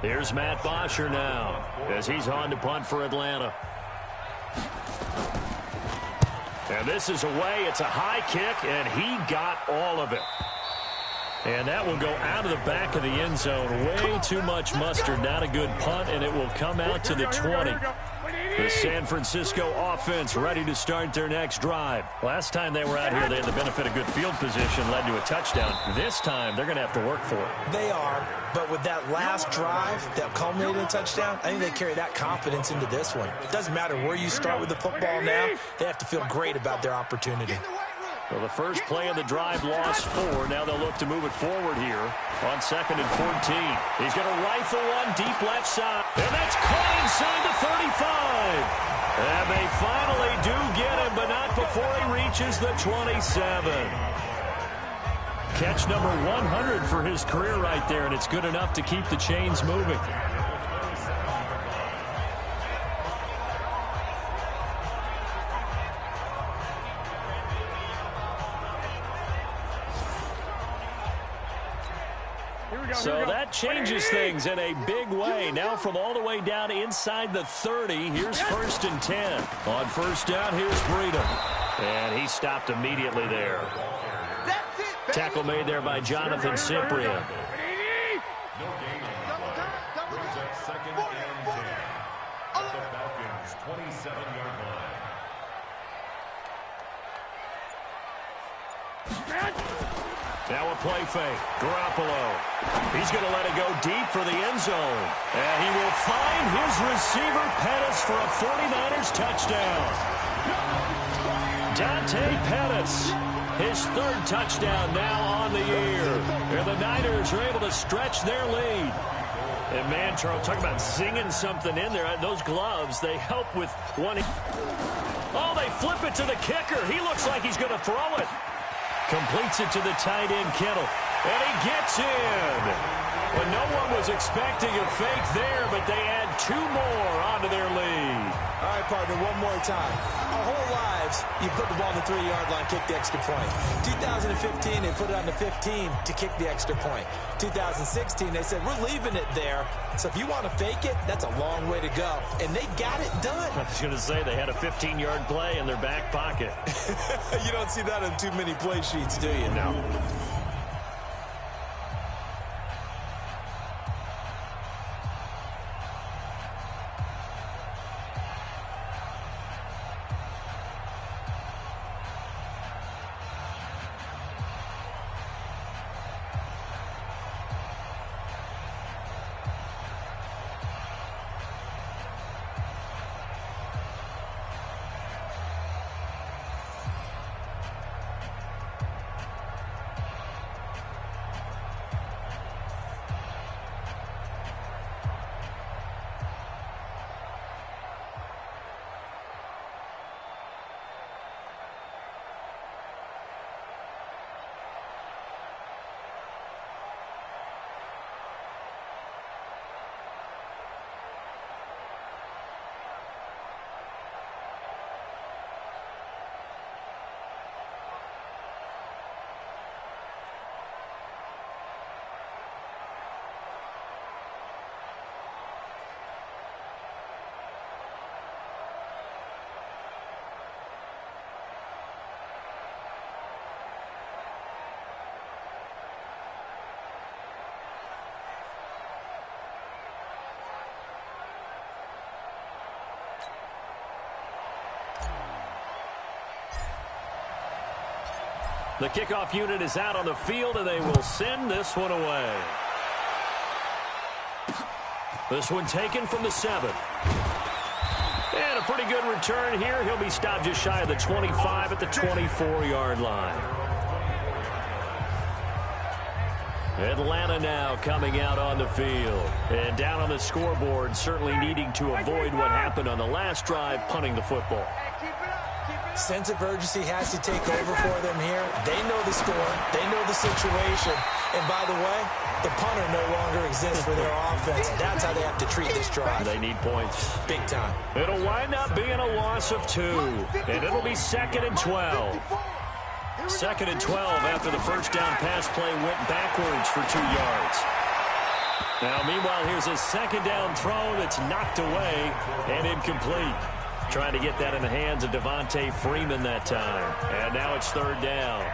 Here's Matt Bosher now as he's on to punt for Atlanta. And this is away. It's a high kick, and he got all of it. And that will go out of the back of the end zone. Way too much mustard. Not a good punt, and it will come out to the 20. The San Francisco offense ready to start their next drive. Last time they were out here, they had the benefit of good field position, led to a touchdown. This time, they're going to have to work for it. They are, but with that last drive that culminated in a touchdown, I think they carry that confidence into this one. It doesn't matter where you start with the football now. They have to feel great about their opportunity. Well, the first play of the drive lost 4. Now they'll look to move it forward here on 2nd and 14. He's going to rifle one deep left side. And that's caught inside the 35. And they finally do get him, but not before he reaches the 27. Catch number 100 for his career right there, and it's good enough to keep the chains moving. So that changes things in a big way. Now from all the way down inside the 30, here's 1st and 10. On 1st down, here's Breeden. And he stopped immediately there. Tackle made there by Jonathan Cyprien. Now a play fake. Garoppolo. He's going to let it go deep for the end zone. And he will find his receiver, Pettis, for a 49ers touchdown. Dante Pettis, his 3rd touchdown now on the year. And the Niners are able to stretch their lead. And man, Charles, talk about zinging something in there. Those gloves, they help with one. Oh, they flip it to the kicker. He looks like he's going to throw it. Completes it to the tight end, Kittle. And he gets in. Well, no one was expecting a fake there, but they add 2 more onto their lead. All right, partner, one more time. Our whole lives, you put the ball on the 3-yard line, kick the extra point. 2015, they put it on the 15 to kick the extra point. 2016, they said, we're leaving it there. So if you want to fake it, that's a long way to go. And they got it done. I was going to say, they had a 15-yard play in their back pocket. You don't see that on too many play sheets, do you? No. The kickoff unit is out on the field, and they will send this one away. This one taken from the 7. And a pretty good return here. He'll be stopped just shy of the 25 at the 24-yard line. Atlanta now coming out on the field. And down on the scoreboard, certainly needing to avoid what happened on the last drive, punting the football. Sense of urgency has to take over for them here. They know the score. They know the situation. And by the way, the punter no longer exists for their offense. That's how they have to treat this drive. They need points. Big time. It'll wind up being a loss of 2. And it'll be 2nd and 12. 2nd and 12 after the first down pass play went backwards for 2 yards. Now, meanwhile, here's a second down throw that's knocked away and incomplete. Trying to get that in the hands of Devontae Freeman that time. And now it's third down.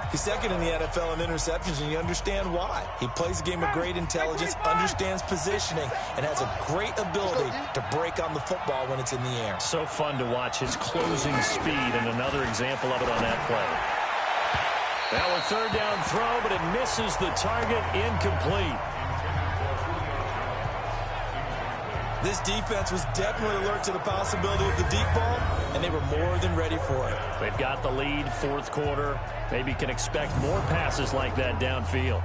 He's second in the NFL in interceptions, and you understand why. He plays a game of great intelligence, understands positioning, and has a great ability to break on the football when it's in the air. So fun to watch his closing speed, and another example of it on that play. Now a third down throw, but it misses the target, incomplete. This defense was definitely alert to the possibility of the deep ball, and they were more than ready for it. They've got the lead, fourth quarter. Maybe can expect more passes like that downfield.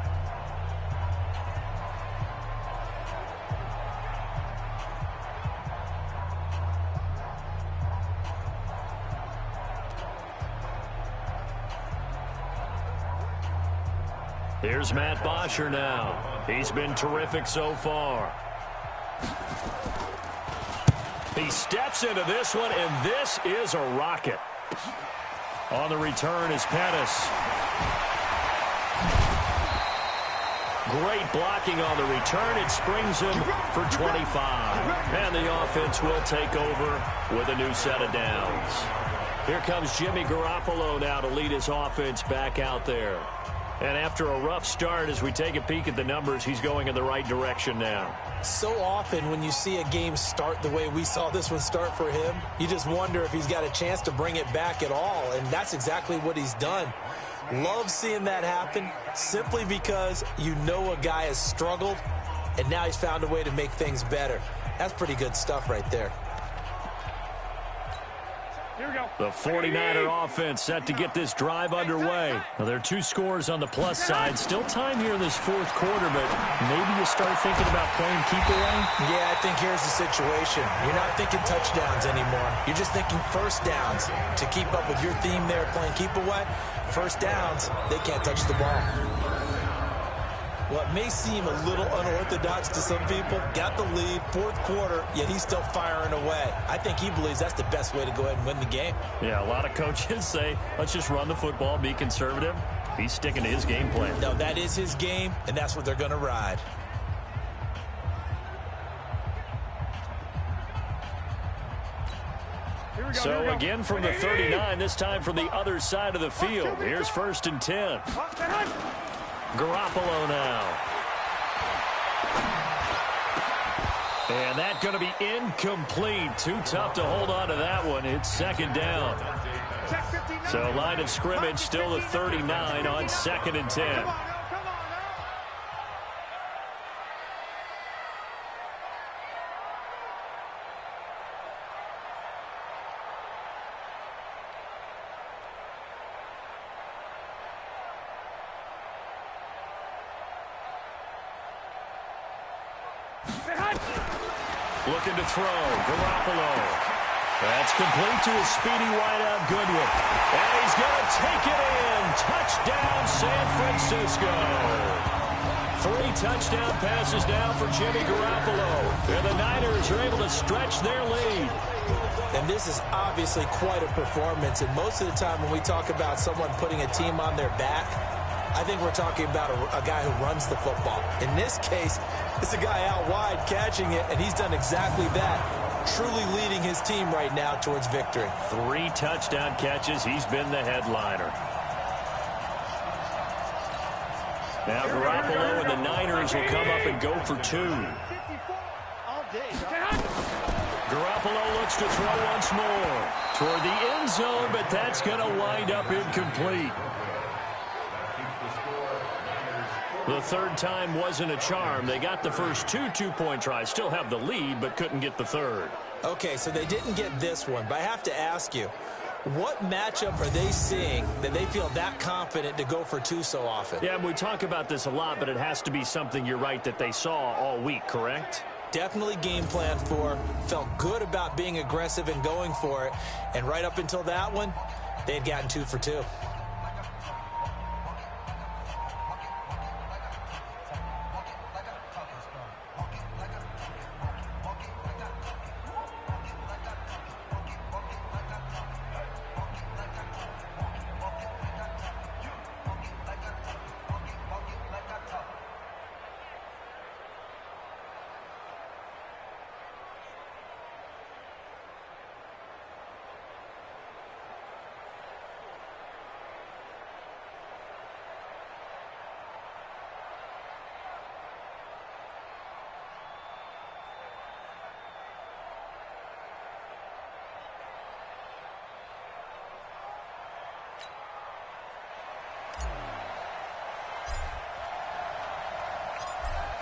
Here's Matt Bosher now. He's been terrific so far. He steps into this one, and this is a rocket. On the return is Pettis. Great blocking on the return. It springs him for 25. And the offense will take over with a new set of downs. Here comes Jimmy Garoppolo now to lead his offense back out there. And after a rough start, as we take a peek at the numbers, he's going in the right direction now. So often when you see a game start the way we saw this one start for him, you just wonder if he's got a chance to bring it back at all, and that's exactly what he's done. Love seeing that happen simply because you know a guy has struggled, and now he's found a way to make things better. That's pretty good stuff right there. The 49er offense set to get this drive underway. Now, there are two scores on the plus side. Still time here in this fourth quarter, but maybe you start thinking about playing keep away? Yeah, I think here's the situation. You're not thinking touchdowns anymore. You're just thinking first downs. To keep up with your theme there, playing keep away, first downs, they can't touch the ball. What may seem a little unorthodox to some people, got the lead, fourth quarter, yet he's still firing away. I think he believes that's the best way to go ahead and win the game. Yeah, a lot of coaches say, let's just run the football, be conservative. He's sticking to his game plan. No, that is his game, and that's what they're going to ride. So again from the 39, this time from the other side of the field. Here's 1st and 10. Garoppolo now. And that's going to be incomplete. Too tough to hold on to that one. It's second down. So line of scrimmage still the 39 on 2nd and 10. Looking to throw. Garoppolo. That's complete to his speedy wideout Goodwin. And he's going to take it in. Touchdown, San Francisco. 3 touchdown passes now for Jimmy Garoppolo. And the Niners are able to stretch their lead. And this is obviously quite a performance. And most of the time when we talk about someone putting a team on their back, I think we're talking about a guy who runs the football. In this case, it's a guy out wide catching it, and he's done exactly that, truly leading his team right now towards victory. 3 touchdown catches. He's been the headliner. Now Garoppolo and the Niners will come up and go for 2. Garoppolo looks to throw once more toward the end zone, but that's going to wind up incomplete. The third time wasn't a charm. They got the first 2 two-point tries. Still have the lead, but couldn't get the third. Okay, so they didn't get this one, but I have to ask you, what matchup are they seeing that they feel that confident to go for 2 so often? Yeah, we talk about this a lot, but it has to be something, you're right, that they saw all week, correct? Definitely game plan for, felt good about being aggressive and going for it, and right up until that one, they had gotten 2 for 2.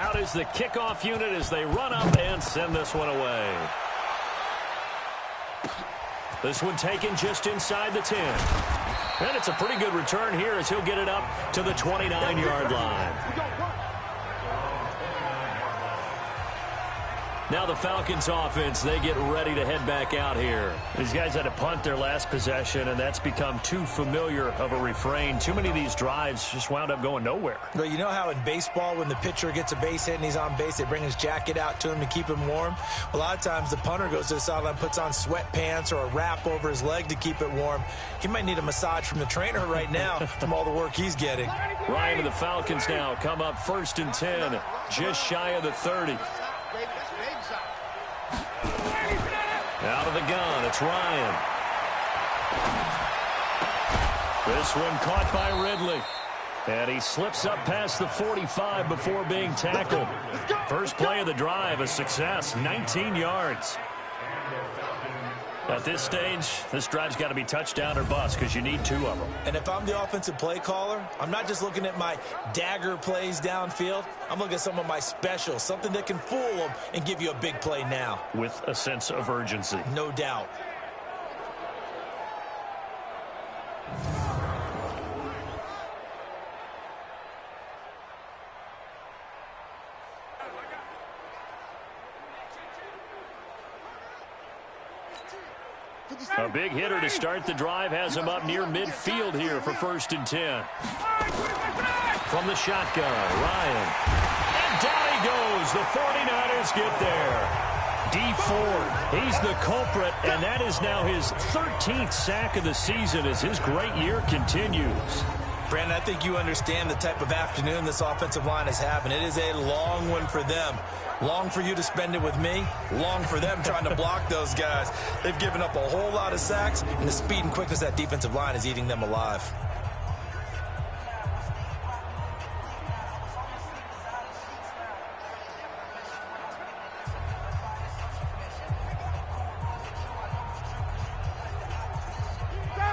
Out is the kickoff unit as they run up and send this one away. This one taken just inside the 10. And it's a pretty good return here as he'll get it up to the 29-yard line. Now the Falcons offense, they get ready to head back out here. These guys had to punt their last possession, and that's become too familiar of a refrain. Too many of these drives just wound up going nowhere. Well, you know how in baseball when the pitcher gets a base hit and he's on base, they bring his jacket out to him to keep him warm? A lot of times the punter goes to the sideline, puts on sweatpants or a wrap over his leg to keep it warm. He might need a massage from the trainer right now from all the work he's getting. Ryan and the Falcons now come up 1st and 10, just shy of the 30. Out of the gun, it's Ryan. This one caught by Ridley. And he slips up past the 45 before being tackled. First play of the drive, a success, 19 yards. At this stage, this drive's got to be touchdown or bust because you need 2 of them. And if I'm the offensive play caller, I'm not just looking at my dagger plays downfield. I'm looking at some of my specials, something that can fool them and give you a big play now. With a sense of urgency. No doubt. A big hitter to start the drive has him up near midfield here for 1st and 10. From the shotgun, Ryan. And down he goes. The 49ers get there. D Ford, he's the culprit, and that is now his 13th sack of the season as his great year continues. Brandon, I think you understand the type of afternoon this offensive line is having. It is a long one for them. Long for you to spend it with me. Long for them trying to block those guys. They've given up a whole lot of sacks, and the speed and quickness of that defensive line is eating them alive.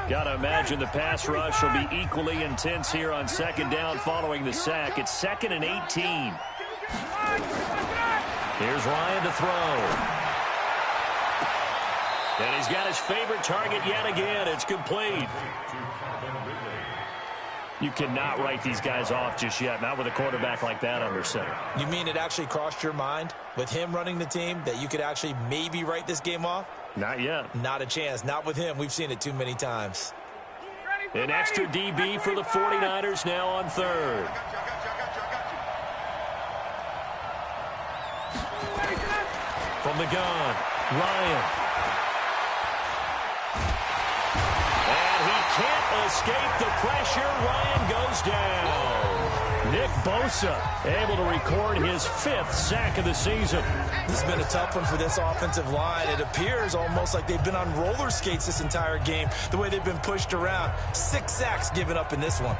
Got to imagine the pass rush will be equally intense here on 2nd down following the sack. It's 2nd and 18. Here's Ryan to throw. And he's got his favorite target yet again. It's complete. You cannot write these guys off just yet, not with a quarterback like that under center. You mean it actually crossed your mind with him running the team that you could actually maybe write this game off? Not yet. Not a chance. Not with him. We've seen it too many times. An extra DB for the 49ers now on 3rd. From the gun, Ryan. And he can't escape the pressure. Ryan goes down. Nick Bosa able to record his 5th sack of the season. This has been a tough one for this offensive line. It appears almost like they've been on roller skates this entire game, the way they've been pushed around. 6 sacks given up in this one.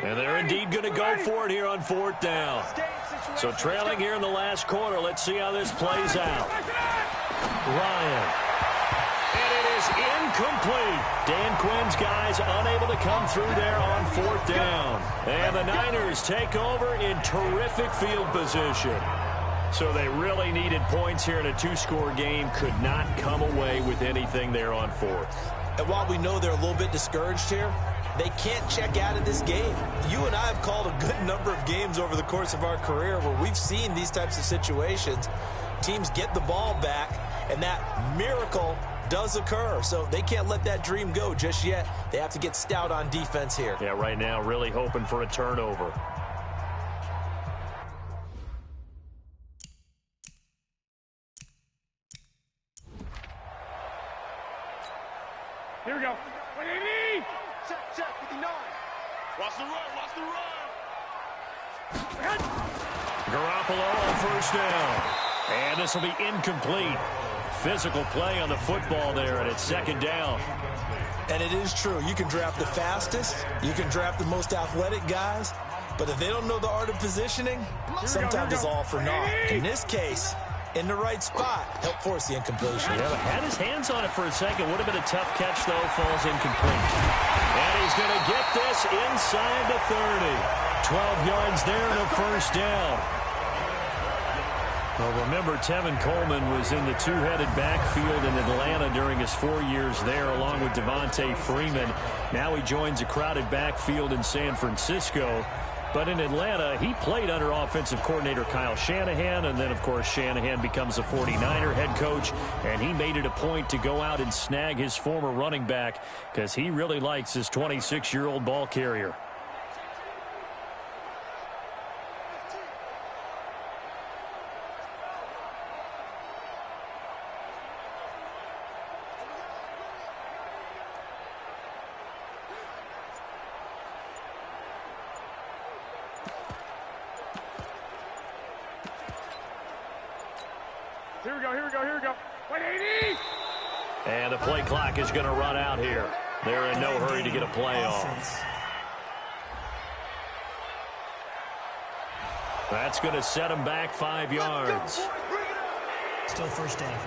And they're indeed going to go for it here on 4th down. So trailing here in the last quarter. Let's see how this plays out. Ryan. And it is incomplete. Dan Quinn's guys unable to come through there on 4th down. And the Niners take over in terrific field position. So they really needed points here in a 2-score game. Could not come away with anything there on 4th. And while we know they're a little bit discouraged here, they can't check out of this game. You and I have called a good number of games over the course of our career where we've seen these types of situations. Teams get the ball back, and that miracle does occur. So they can't let that dream go just yet. They have to get stout on defense here. Yeah, right now really hoping for a turnover. Here we go. What do you need? Check, 59. Watch the run, watch the run. Garoppolo on first down. And this will be incomplete. Physical play on the football there, and it's second down. And it is true. You can draft the fastest. You can draft the most athletic guys. But if they don't know the art of positioning, sometimes it's all for naught. In this case, in the right spot, help force the incompletion. Yeah, had his hands on it for a second. Would have been a tough catch, though. Falls incomplete. And he's going to get this inside the 30. 12 yards there and a first down. Well, remember, Tevin Coleman was in the two-headed backfield in Atlanta during his 4 years there, along with Devontae Freeman. Now he joins a crowded backfield in San Francisco. But in Atlanta, he played under offensive coordinator Kyle Shanahan, and then, of course, Shanahan becomes a 49er head coach, and he made it a point to go out and snag his former running back because he really likes his 26-year-old ball carrier. Here we go. 180! And the play clock is going to run out here. They're in no hurry to get a play off. That's going to set them back 5 yards. Still first down.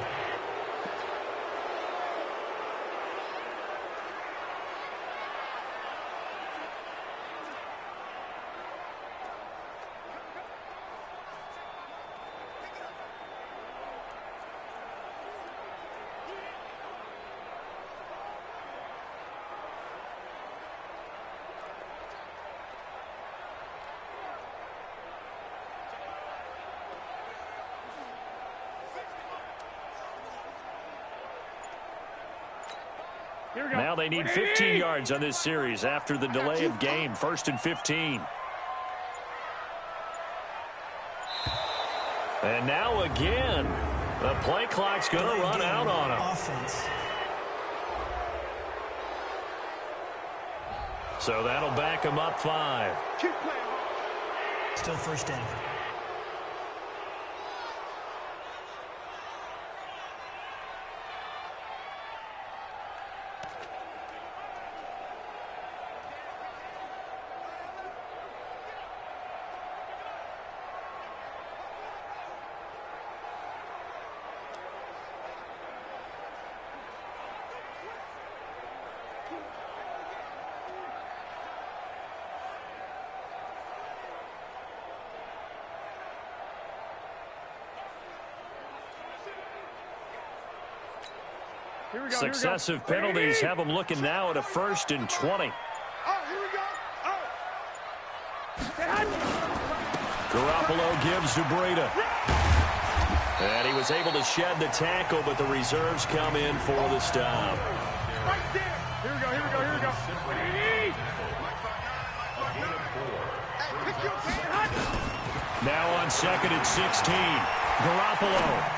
Now they need 15 yards on this series after the delay of game. 1st and 15. And now again, the play clock's going to run out on him. Offense. So that'll back him up 5. Still first down. Successive penalties have them looking now at a 1st and 20. Garoppolo gives to Breida. And he was able to shed the tackle, but the reserves come in for the stop. Right there. Here we go. 180! Now on 2nd and 16. Garoppolo.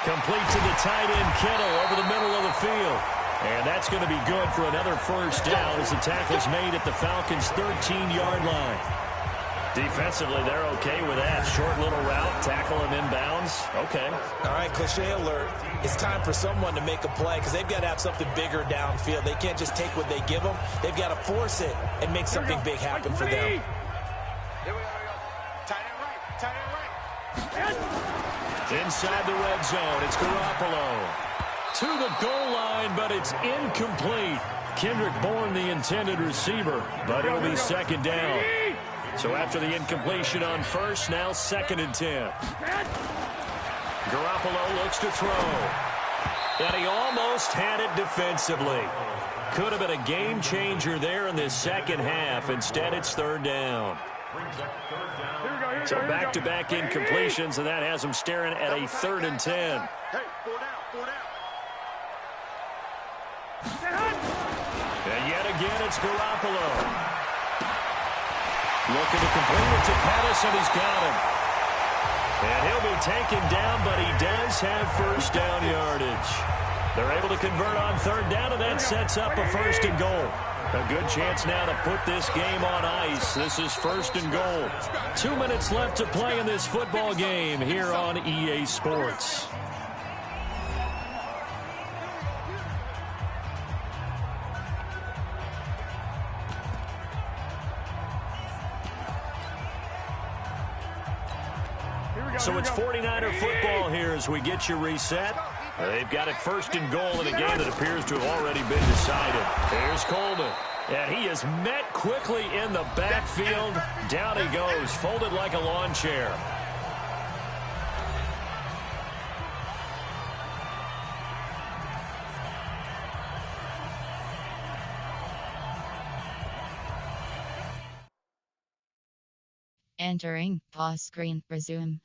Complete to the tight end, Kittle, over the middle of the field. And that's going to be good for another first down as the tackle's made at the Falcons' 13-yard line. Defensively, they're okay with that. Short little route, tackle him inbounds. Okay. All right, cliche alert. It's time for someone to make a play because they've got to have something bigger downfield. They can't just take what they give them. They've got to force it and make something big happen for them. Here we go. Tight end right. Inside the red zone, it's Garoppolo. To the goal line, but it's incomplete. Kendrick Bourne, the intended receiver, but it'll be 2nd down. So after the incompletion on 1st, now 2nd and 10. Garoppolo looks to throw. And he almost had it defensively. Could have been a game changer there in this second half. Instead, it's 3rd down. So back-to-back incompletions, and that has them staring at a 3rd and 10. Hey, 4 down. And yet again, it's Garoppolo. Looking to complete it to Pettis, and he's got him. And he'll be taken down, but he does have first down yardage. They're able to convert on 3rd down, and that sets up a 1st and goal. A good chance now to put this game on ice. This is 1st and goal. 2 minutes left to play in this football game here on EA Sports. So it's 49er football here as we get you reset. They've got it 1st and goal in a game that appears to have already been decided. Here's Coleman. And he is met quickly in the backfield. Down he goes, folded like a lawn chair. Entering pause screen, resume.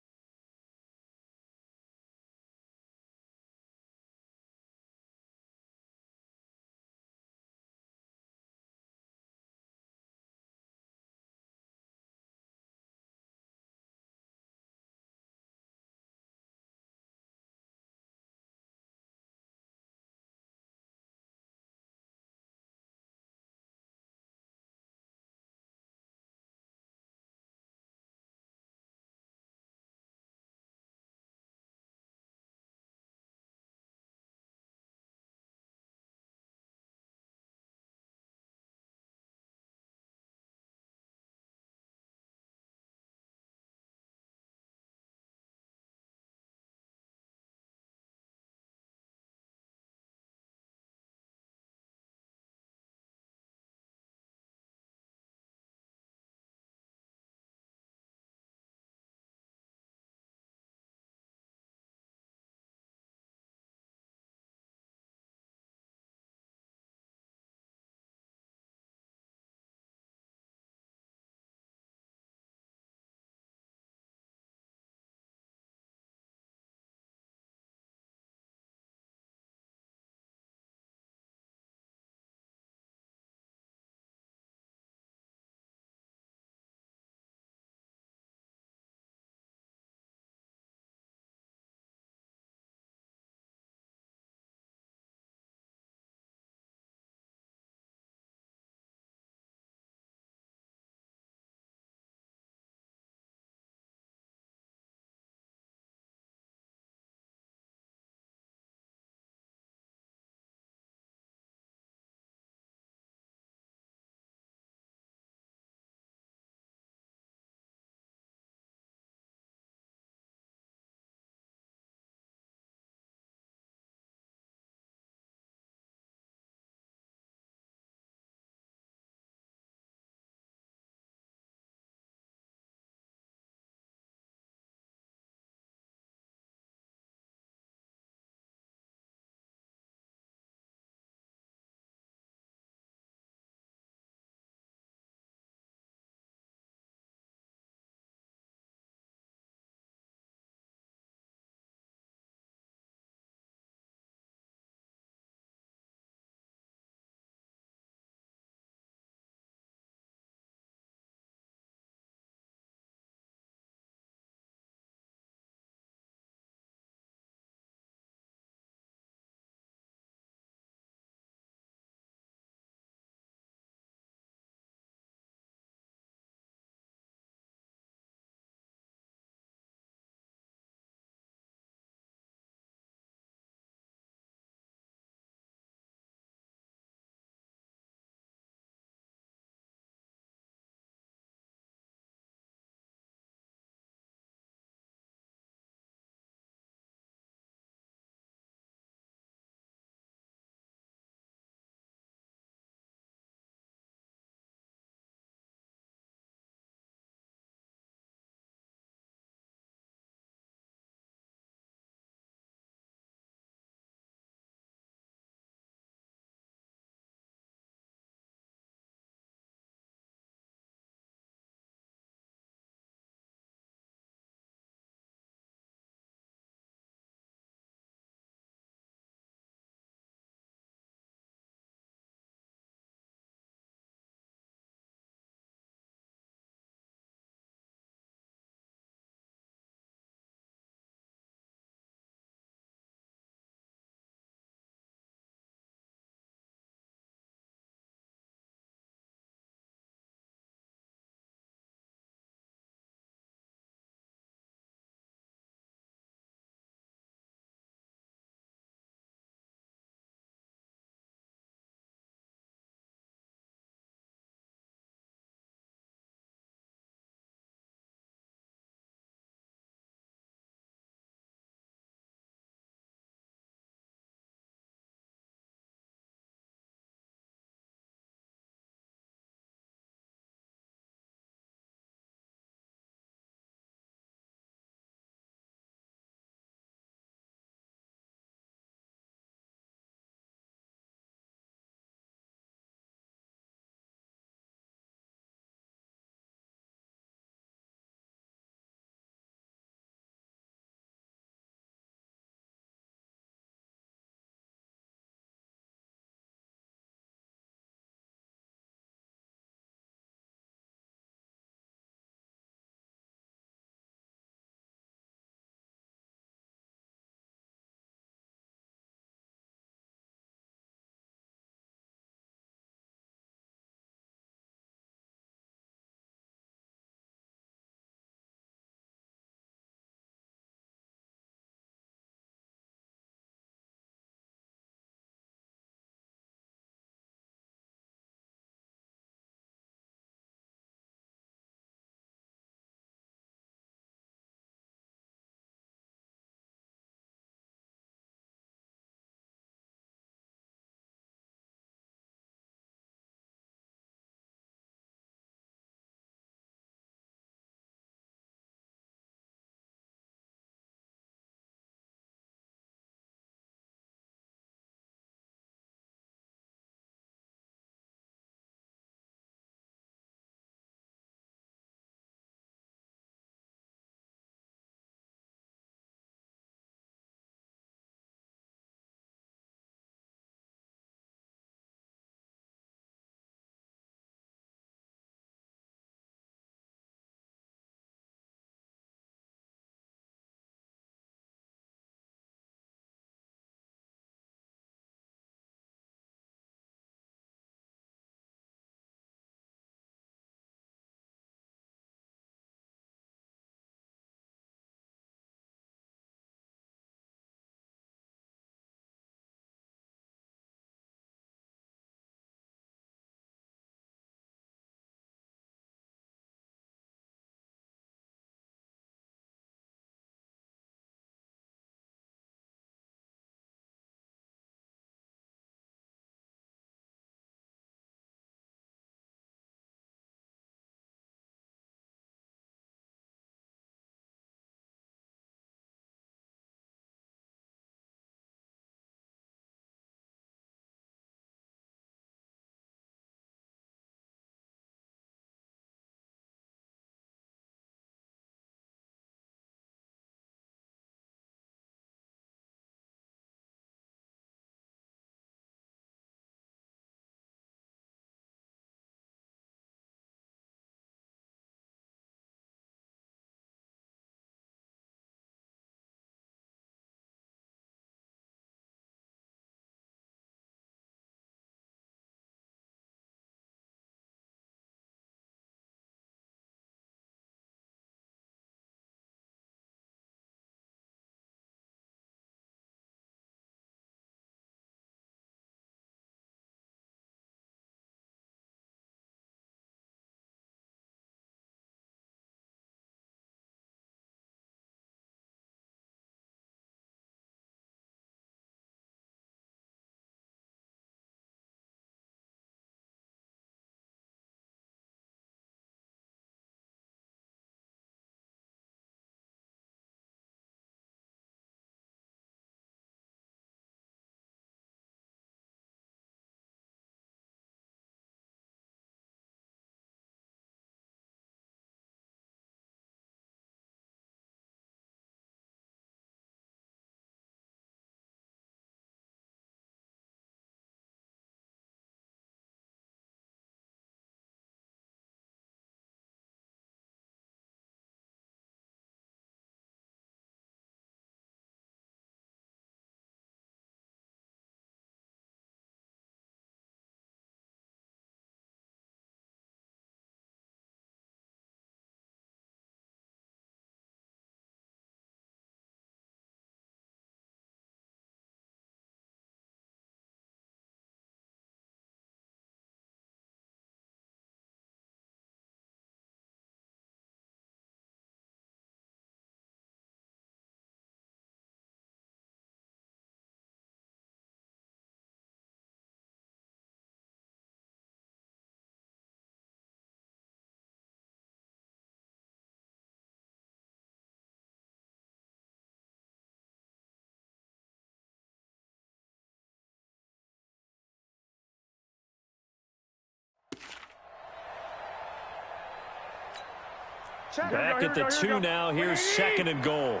Back at the 2 now. Here's 2nd and goal.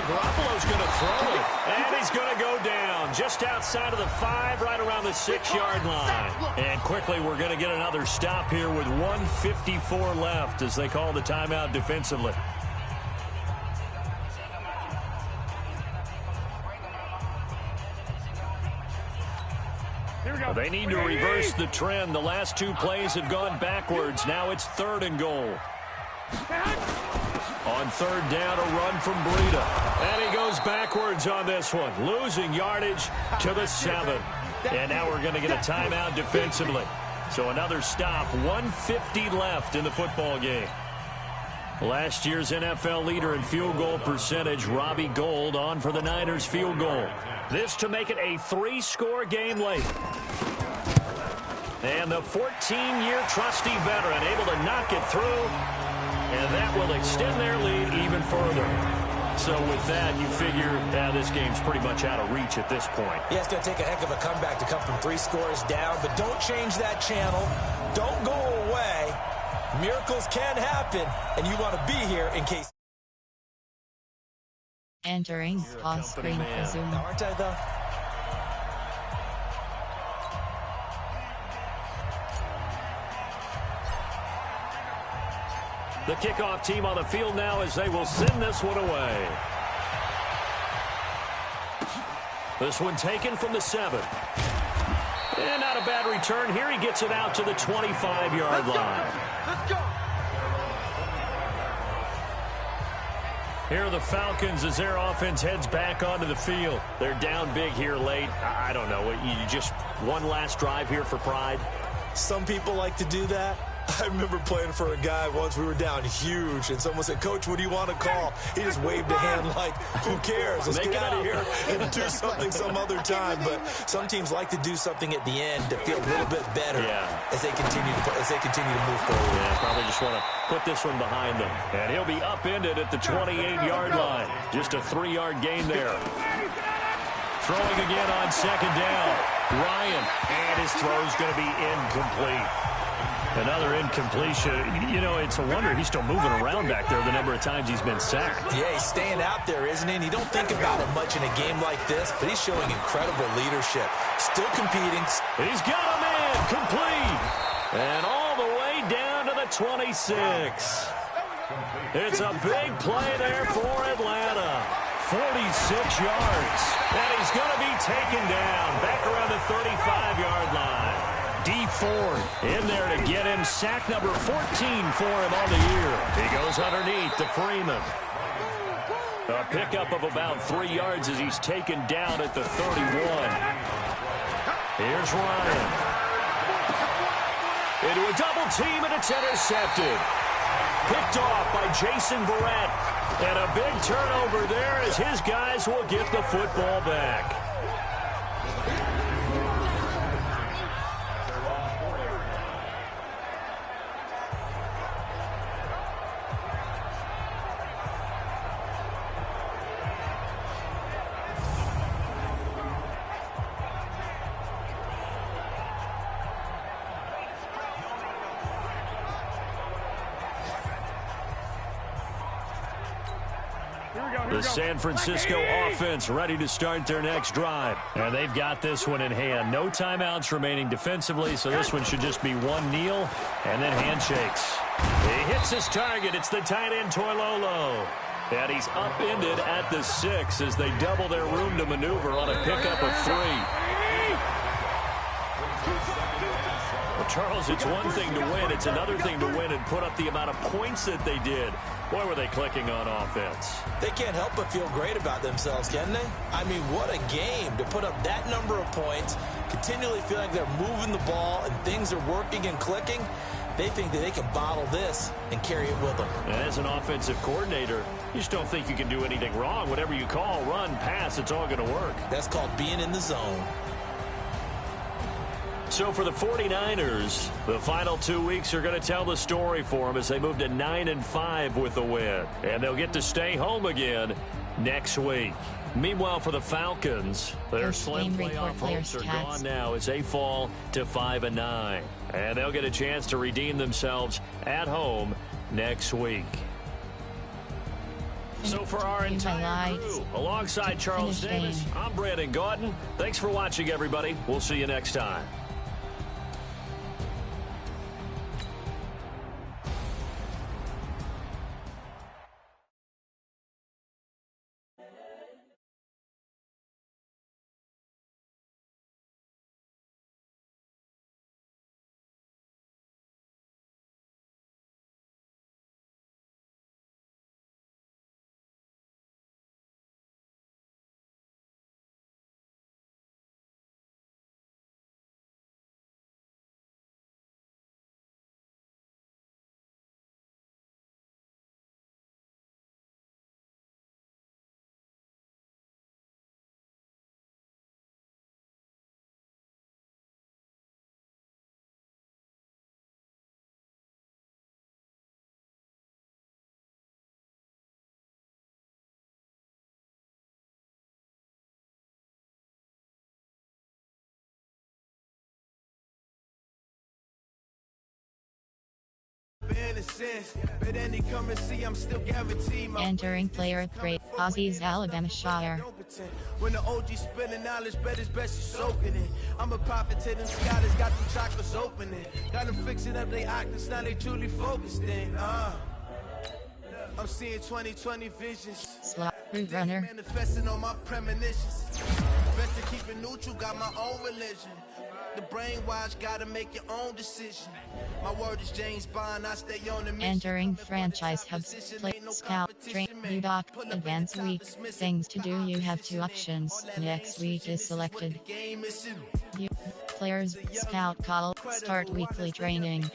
Garoppolo's going to throw it, and he's going to go down just outside of the 5, right around the 6-yard line. And quickly, we're going to get another stop here with 1:54 left as they call the timeout defensively. They need to reverse the trend. The last 2 plays have gone backwards. Now it's 3rd and goal. On 3rd down, a run from Breida. And he goes backwards on this one, losing yardage to the 7. And now we're going to get a timeout defensively. So another stop, 1:50 left in the football game. Last year's NFL leader in field goal percentage, Robbie Gould, on for the Niners field goal. This to make it a 3-score game late. And the 14-year trusty veteran able to knock it through. And that will extend their lead even further. So with that, you figure this game's pretty much out of reach at this point. Yeah, it's going to take a heck of a comeback to come from 3 scores down. But don't change that channel. Don't go away. Miracles can happen, and you want to be here in case. Entering pause screen resume. Aren't I, though? The kickoff team on the field now as they will send this one away. This one taken from the 7. And not a bad return here. He gets it out to the 25-yard line. Let's go. Here are the Falcons as their offense heads back onto the field. They're down big here late. I don't know. You just one last drive here for pride? Some people like to do that. I remember playing for a guy once. We were down huge, and someone said, "Coach, what do you want to call?" He just waved a hand like, "Who cares? Let's get out of here and do something some other time." But some teams like to do something at the end to feel a little bit better as they continue to move forward. Yeah, probably just want to put this one behind them. And he'll be upended at the 28-yard line. Just a 3-yard gain there. Throwing again on 2nd down. Ryan, and his throw's going to be incomplete. Another incompletion. You know, it's a wonder he's still moving around back there the number of times he's been sacked. Yeah, he's staying out there, isn't he? And you don't think about it much in a game like this, but he's showing incredible leadership. Still competing. He's got a man complete. And all the way down to the 26. It's a big play there for Atlanta. 46 yards. And he's going to be taken down back around the 35-yard line. D Ford in there to get him. Sack number 14 for him on the year. He goes underneath to Freeman. A pickup of about 3 yards as he's taken down at the 31. Here's Ryan. Into a double team, and it's intercepted. Picked off by Jason Barrett. And a big turnover there as his guys will get the football back. The San Francisco offense ready to start their next drive. And they've got this one in hand. No timeouts remaining defensively, so this one should just be one kneel and then handshakes. He hits his target. It's the tight end, Toilolo. And he's upended at the 6 as they double their room to maneuver on a pickup of 3. Well, Charles, it's one thing to win. It's another thing to win and put up the amount of points that they did. Boy, were they clicking on offense. They can't help but feel great about themselves, can they? I mean, what a game to put up that number of points, continually feeling like they're moving the ball and things are working and clicking. They think that they can bottle this and carry it with them. And as an offensive coordinator, you just don't think you can do anything wrong. Whatever you call, run, pass, it's all going to work. That's called being in the zone. So for the 49ers, the final 2 weeks are going to tell the story for them as they move to 9-5 with the win. And they'll get to stay home again next week. Meanwhile, for the Falcons, their slim Game playoff report hopes are players' gone now as they fall to 5-9. And they'll get a chance to redeem themselves at home next week. So for our entire crew, alongside Charles Davis, I'm Brandon Gaudin. Thanks for watching, everybody. We'll see you next time. Entering player upgrade, Aussies Alabama Shire. When the OG spilling knowledge, bet it's best you soaking it. I'm a prophet to them scholars, got them chakras opening. Got them fixing up they octaves, now they truly focused in. I'm seeing 2020 visions. Slot root runner. Manifesting on my premonitions. Best to keep it neutral, got my own religion. The brainwash, gotta make your own decision. My word is James Bond, I stay on the mission. Entering franchise hubs, play, scout, train, UDOC, advance week. Things to do, you have 2 options. Next week is selected. You, players, scout call, start weekly training.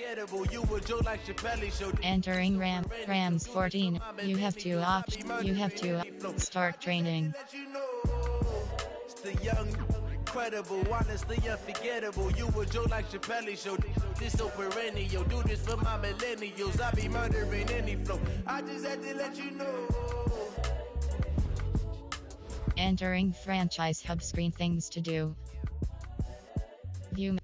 Entering Rams 14, you have 2 options. You have to start training. It's the young, incredible, honestly unforgettable. You a Joe like Chappelle show. This so perennial. Do this for my millennials. I be murdering any flow. I just had to let you know. Entering franchise hub screen, things to do. View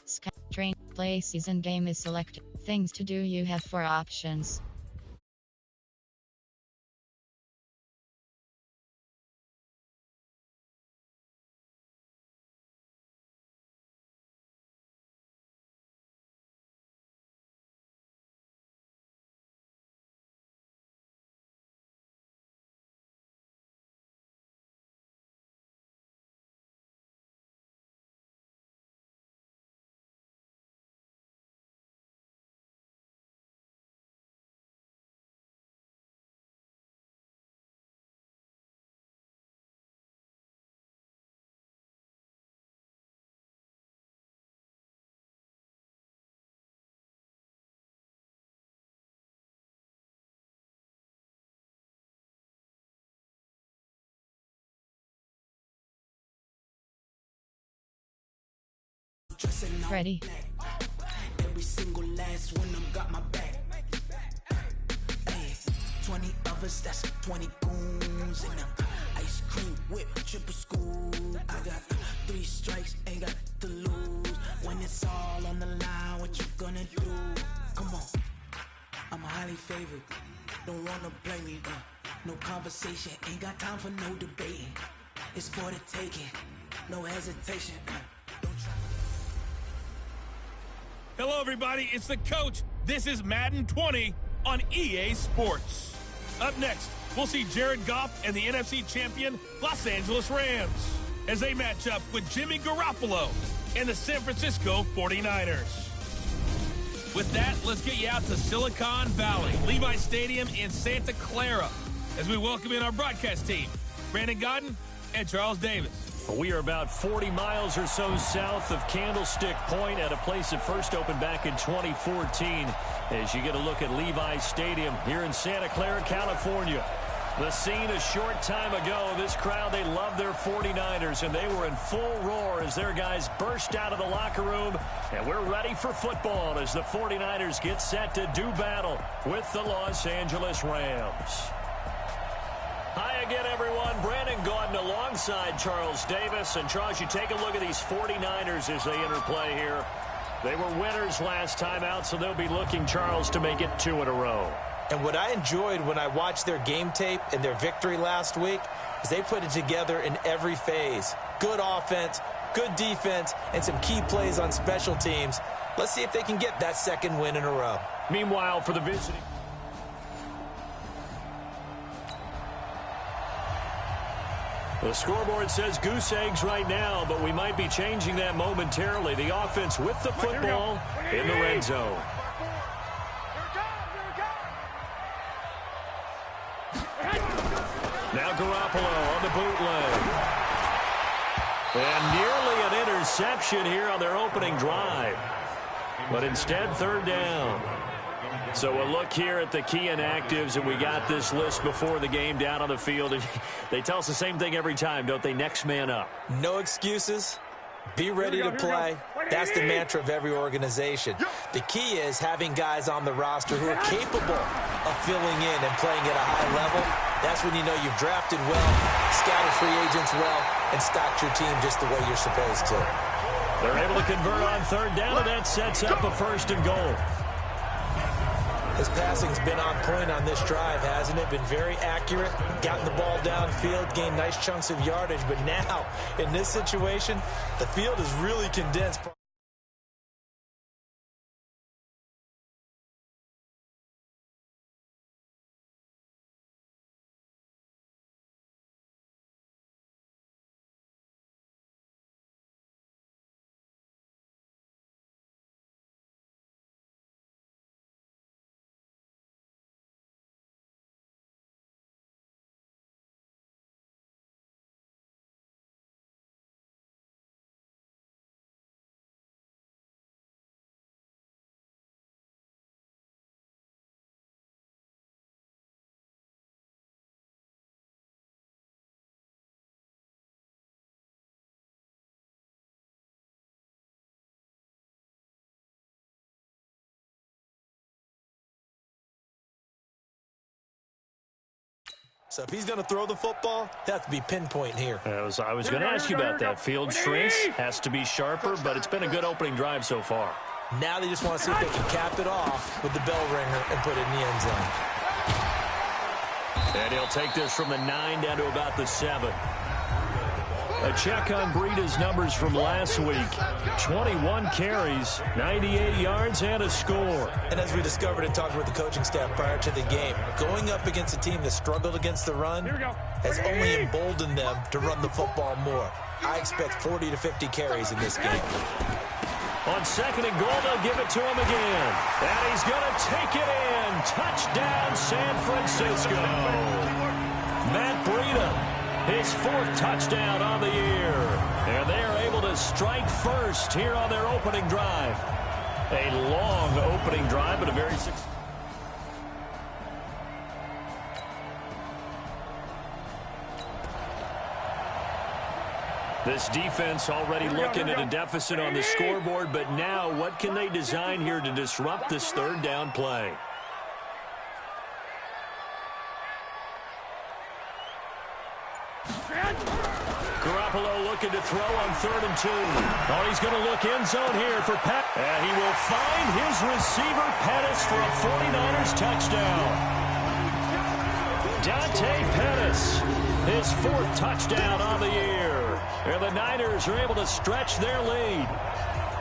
scout, train, play, season, game is selected. Things to do, you have 4 options. Ready. Every single last one of them got my back. Hey, 20 of us, that's 20 goons in them. Ice cream whip, triple scoop. I got 3 strikes, ain't got to lose. When it's all on the line, what you gonna do? Come on, I'm highly favored. Don't wanna play me, no conversation, ain't got time for no debating. It's for the taking, no hesitation. Don't try. Hello, everybody. It's the coach. This is Madden 20 on EA Sports. Up next, we'll see Jared Goff and the NFC champion Los Angeles Rams as they match up with Jimmy Garoppolo and the San Francisco 49ers. With that, let's get you out to Silicon Valley, Levi Stadium in Santa Clara, as we welcome in our broadcast team, Brandon Gaudin and Charles Davis. We are about 40 miles or so south of Candlestick Point at a place that first opened back in 2014 as you get a look at Levi Stadium here in Santa Clara, California. The scene a short time ago, this crowd, they love their 49ers, and they were in full roar as their guys burst out of the locker room, and we're ready for football as the 49ers get set to do battle with the Los Angeles Rams. Hi again, everyone. Brandon Gaudin alongside Charles Davis. And, Charles, you take a look at these 49ers as they enter play here. They were winners last time out, so they'll be looking, Charles, to make it 2 in a row. And what I enjoyed when I watched their game tape and their victory last week is they put it together in every phase. Good offense, good defense, and some key plays on special teams. Let's see if they can get that second win in a row. Meanwhile, for the visiting... The scoreboard says goose eggs right now, but we might be changing that momentarily. The offense with the football in the red zone. Now Garoppolo on the bootleg. And nearly an interception here on their opening drive. But instead, third down. So a look here at the key inactives, and we got this list before the game down on the field. They tell us the same thing every time, don't they? Next man up. No excuses. Be ready to play. That's the mantra of every organization. The key is having guys on the roster who are capable of filling in and playing at a high level. That's when you know you've drafted well, scouted free agents well, and stocked your team just the way you're supposed to. They're able to convert on third down, and that sets up a 1st and goal. His passing's been on point on this drive, hasn't it? Been very accurate, gotten the ball downfield, gained nice chunks of yardage. But now, in this situation, the field is really condensed. So if he's going to throw the football, they have to be pinpoint here. I was going to ask you about that. Field shrinks, has to be sharper, but it's been a good opening drive so far. Now they just want to see if they can cap it off with the bell ringer and put it in the end zone. And he'll take this from the 9 down to about the 7. A check on Breida's numbers from last week. 21 carries, 98 yards, and a score. And as we discovered in talking with the coaching staff prior to the game, going up against a team that struggled against the run has only emboldened them to run the football more. I expect 40 to 50 carries in this game. On 2nd and goal, they'll give it to him again. And he's going to take it in. Touchdown, San Francisco. Matt Breida. His 4th touchdown on the year. And they are able to strike first here on their opening drive. A long opening drive, but a very successful. This defense already looking at a deficit on the scoreboard, but now what can they design here to disrupt this third down play? Garoppolo looking to throw on 3rd and 2. Oh, he's going to look end zone here for Pettis. And he will find his receiver, Pettis, for a 49ers touchdown. Dante Pettis, his 4th touchdown on the year. And the Niners are able to stretch their lead.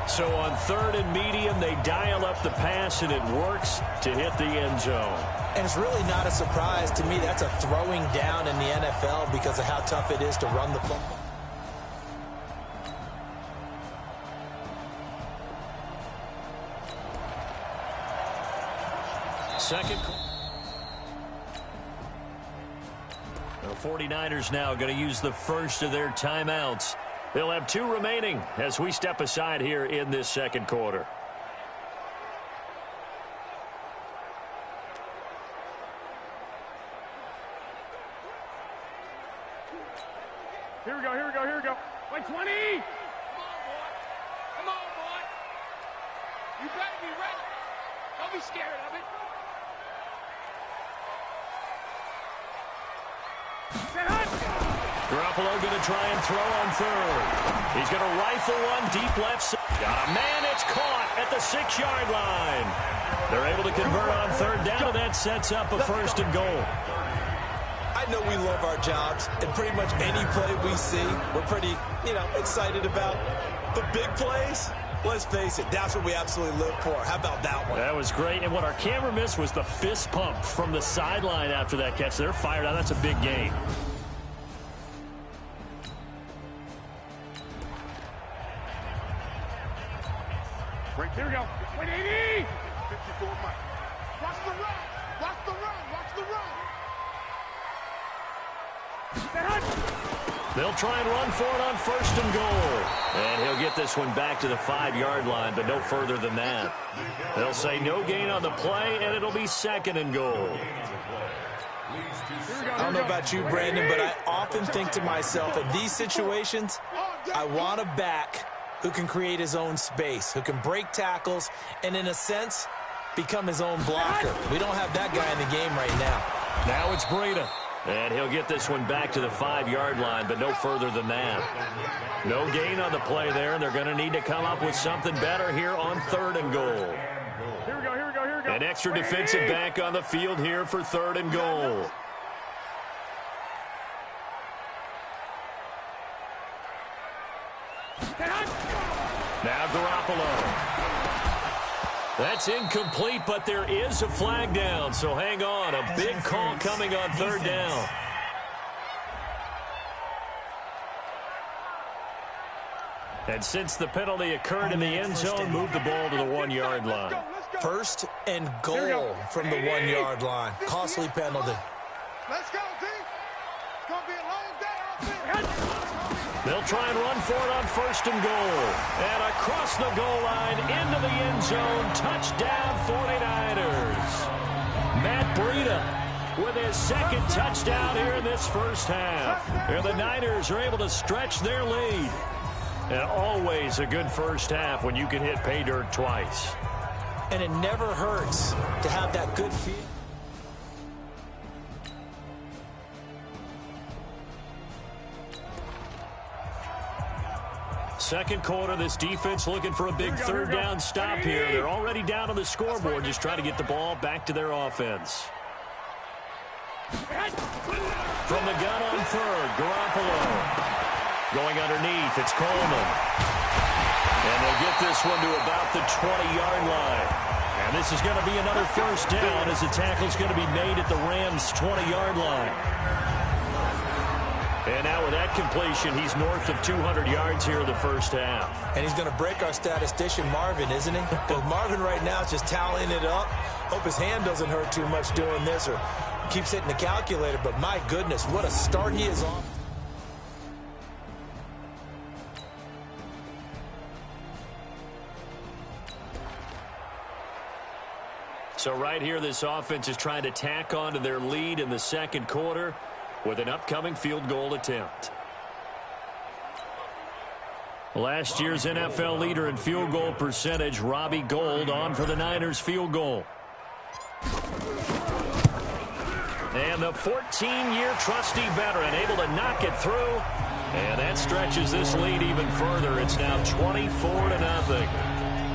So on 3rd and medium, they dial up the pass, and it works to hit the end zone. And it's really not a surprise to me. That's a throwing down in the NFL because of how tough it is to run the football. Second. The 49ers now going to use the first of their timeouts. They'll have 2 remaining as we step aside here in this second quarter. Here we go, here we go, here we go. Like 20! Come on, boy. Come on, boy. You better be ready. Don't be scared of it. Garoppolo going to try and throw on third. He's going to rifle one deep left side. Got a man. It's caught at the 6-yard line. They're able to convert on third down, and that sets up a first and goal. I know we love our jobs, and pretty much any play we see, we're pretty, excited about. The big plays, let's face it, that's what we absolutely live for. How about that one? That was great, and what our camera missed was the fist pump from the sideline after that catch. They're fired out. That's a big game. Right, here we go. 180. 54 Mike. Watch the run. Watch the run. Watch the run. They'll try and run for it on first and goal. And he'll get this one back to the 5-yard line, but no further than that. They'll say no gain on the play, and it'll be second and goal. I don't know about you, Brandon, but I often think to myself, in these situations, I want a back who can create his own space, who can break tackles, and in a sense, become his own blocker. We don't have that guy in the game right now. Now it's Breida. And he'll get this one back to the 5-yard line, but no further than that. No gain on the play there, and they're going to need to come up with something better here on third and goal. Here we go, here we go, here we go. An extra defensive back on the field here for third and goal. Now Garoppolo. That's incomplete, but there is a flag down, so hang on. A big call coming on third down. And since the penalty occurred in the end zone, move the ball to the 1-yard line. First and goal from the 1-yard line. Costly penalty. Let's go, team. It's going to be a long day. They'll try and run for it on first and goal. And across the goal line, into the end zone, touchdown 49ers. Matt Breida with his second touchdown here in this first half. And the Niners are able to stretch their lead. And always a good first half when you can hit pay dirt twice. And it never hurts to have that good feel. Second quarter, this defense looking for a big third down stop here. They're already down on the scoreboard, just trying to get the ball back to their offense. From the gun on third, Garoppolo. Going underneath, it's Coleman. And they'll get this one to about the 20-yard line. And this is going to be another first down as the tackle's going to be made at the Rams' 20-yard line. And now with that completion, he's north of 200 yards here in the first half. And he's going to break our statistician, Marvin, isn't he? Because Marvin right now is just tallying it up. Hope his hand doesn't hurt too much doing this or keeps hitting the calculator. But my goodness, what a start he is on. So right here, this offense is trying to tack on to their lead in the second quarter with an upcoming field goal attempt. Last year's NFL leader in field goal percentage, Robbie Gould, on for the Niners field goal. And the 14-year trusty veteran able to knock it through. And that stretches this lead even further. It's now 24-0.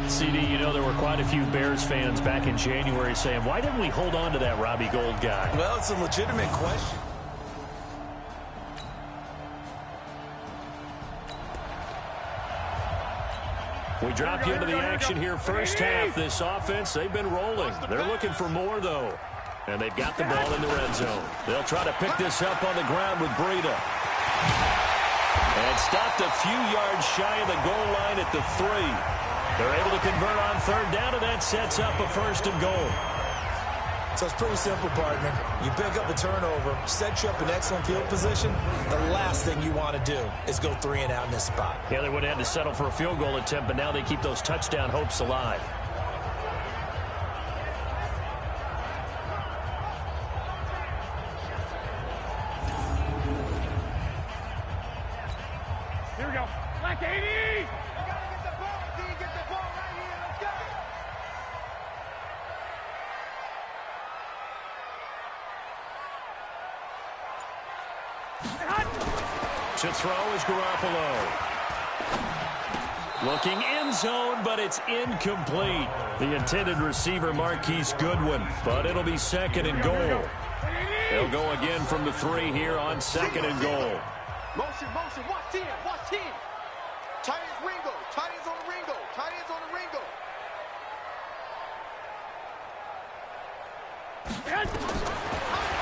CD, you know there were quite a few Bears fans back in January saying, why didn't we hold on to that Robbie Gould guy? Well, it's a legitimate question. We drop you into the action here first half. This offense, they've been rolling. They're looking for more, though. And they've got the ball in the red zone. They'll try to pick this up on the ground with Breida. And stopped a few yards shy of the goal line at the 3. They're able to convert on third down, and that sets up a first and goal. So it's pretty simple, partner. You pick up a turnover, set you up in excellent field position. The last thing you want to do is go 3 and out in this spot. Yeah, they would have had to settle for a field goal attempt, but now they keep those touchdown hopes alive. Here we go. Black 80. To throw is Garoppolo. Looking end zone, but it's incomplete. The intended receiver, Marquise Goodwin, but it'll be second and goal. They'll go again from the 3 here on second and goal. Motion, watch 10, watch 10. Tight ends Ringo, tight ends on the Ringo, tight ends on the Ringo.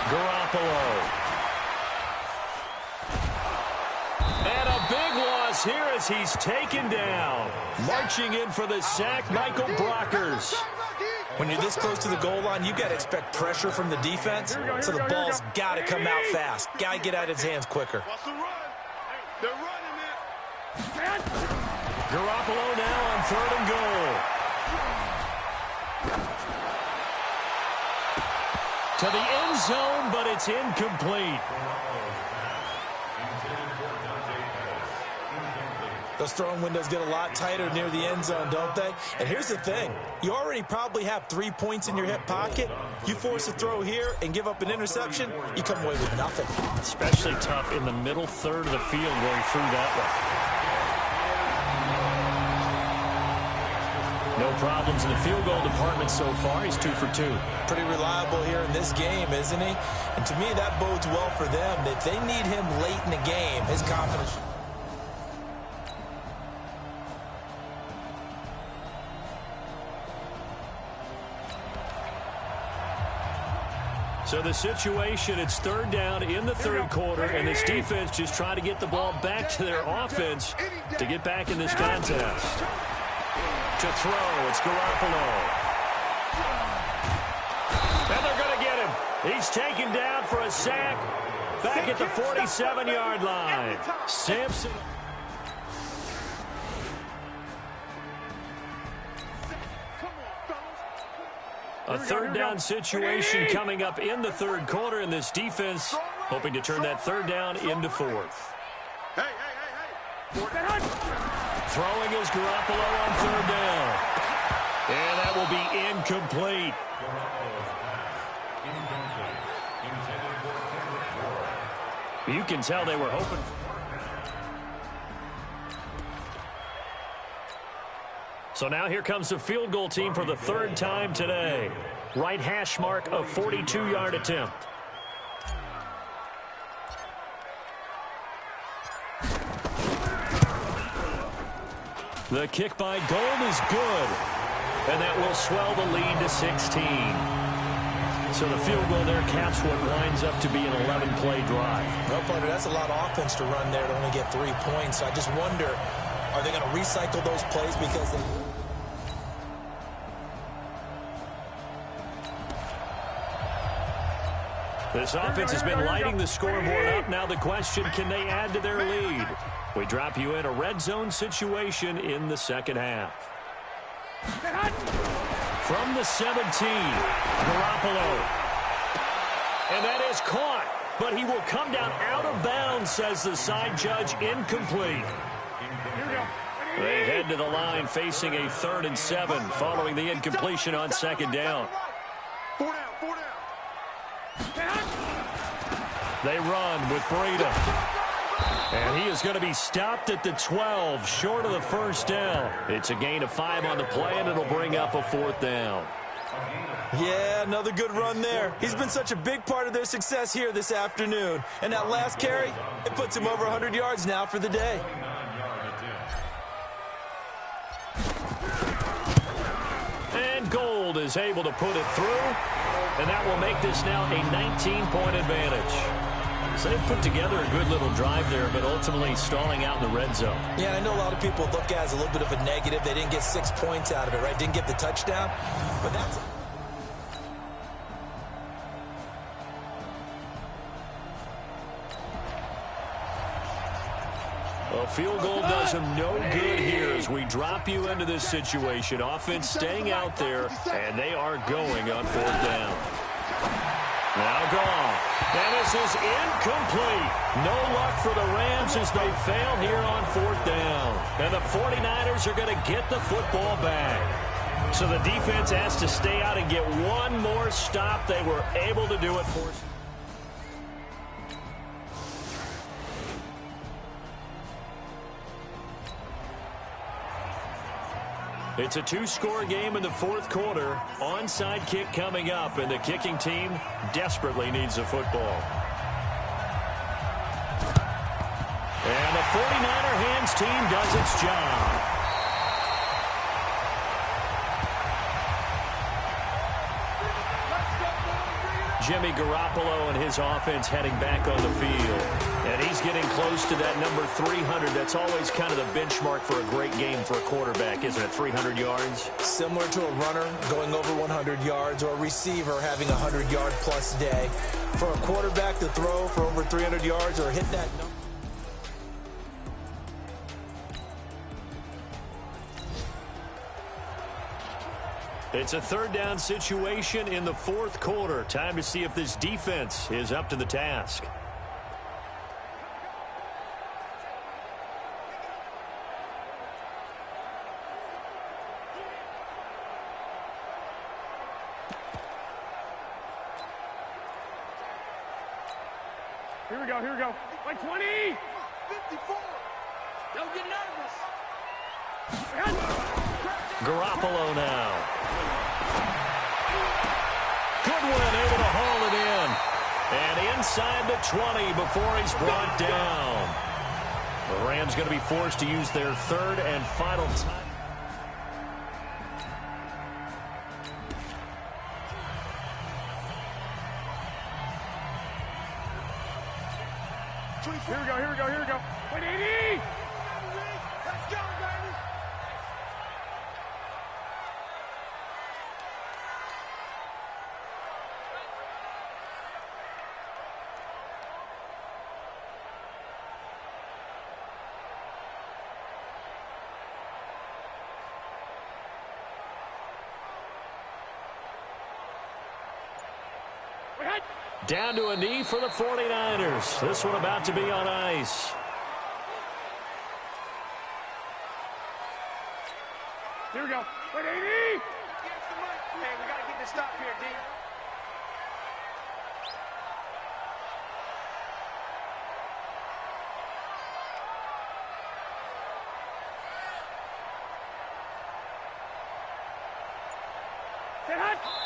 Garoppolo. And a big loss here as he's taken down. Marching in for the sack, Michael Brockers. When you're this close to the goal line, you got to expect pressure from the defense, so the ball's got to come out fast. Got to get out of his hands quicker. They're running it. Garoppolo now on 3rd and goal. To the end zone, but it's incomplete. Those throwing windows get a lot tighter near the end zone, don't they? And here's the thing. You already probably have 3 points in your hip pocket. You force a throw here and give up an interception, you come away with nothing. Especially tough in the middle third of the field where he threw that one. No problems in the field goal department so far. He's 2 for 2. Pretty reliable here in this game, isn't he? And to me, that bodes well for them. If they need him late in the game, his confidence... So the situation, it's 3rd down in the 3rd quarter, and this defense just trying to get the ball back to their offense to get back in this contest. To throw, it's Garoppolo. And they're going to get him. He's taken down for a sack back at the 47-yard line. Sampson. A 3rd down situation coming up in the 3rd quarter, and this defense hoping to turn that 3rd down into 4th. Throwing is Garoppolo on 3rd down. And that will be incomplete. You can tell they were hoping. So now here comes the field goal team for the 3rd time today. Right hash mark of 42-yard attempt. The kick by Gold is good. And that will swell the lead to 16. So the field goal there caps what winds up to be an 11-play drive. No, partner, that's a lot of offense to run there to only get 3 points. I just wonder, are they going to recycle those plays because they... This offense has been lighting the scoreboard up. Now the question, can they add to their lead? We drop you in a red zone situation in the 2nd half. From the 17, Garoppolo. And that is caught, but he will come down out of bounds, says the side judge, incomplete. They head to the line facing a 3rd and 7 following the incompletion on 2nd down. They run with Breida. And he is going to be stopped at the 12, short of the 1st down. It's a gain of 5 on the play, and it'll bring up a 4th down. Yeah, another good run there. He's been such a big part of their success here this afternoon. And that last carry, it puts him over 100 yards now for the day. And Gold is able to put it through, and that will make this now a 19-point advantage. So they put together a good little drive there, but ultimately stalling out in the red zone. Yeah, I know a lot of people look at it as a little bit of a negative. They didn't get 6 points out of it, right? Didn't get the touchdown. But that's... A field goal does him no good here as we drop you into this situation. Offense staying out there, and they are going on 4th down. Now gone. And this is incomplete. No luck for the Rams as they fail here on 4th down. And the 49ers are going to get the football back. So the defense has to stay out and get one more stop. They were able to do it for us. It's a two-score game in the fourth quarter. Onside kick coming up, and the kicking team desperately needs a football. And the 49er hands team does its job. Jimmy Garoppolo and his offense heading back on the field. And he's getting close to that number 300. That's always kind of the benchmark for a great game for a quarterback, isn't it? 300 yards? Similar to a runner going over 100 yards or a receiver having a 100-yard-plus day. For a quarterback to throw for over 300 yards or hit that number. It's a third down situation in the fourth quarter. Time to see if this defense is up to the task. Here we go, here we go. Like 20! 54! Don't get nervous! Garoppolo now. Goodwin able to haul it in. And inside the 20 before he's brought down. The Rams going to be forced to use their third and final time. Here we go, here we go, here we go. 180! Let's go, baby! Down to a knee for the 49ers. This one about to be on ice. Here we go. 180! Hey, we got to get this stop here, D.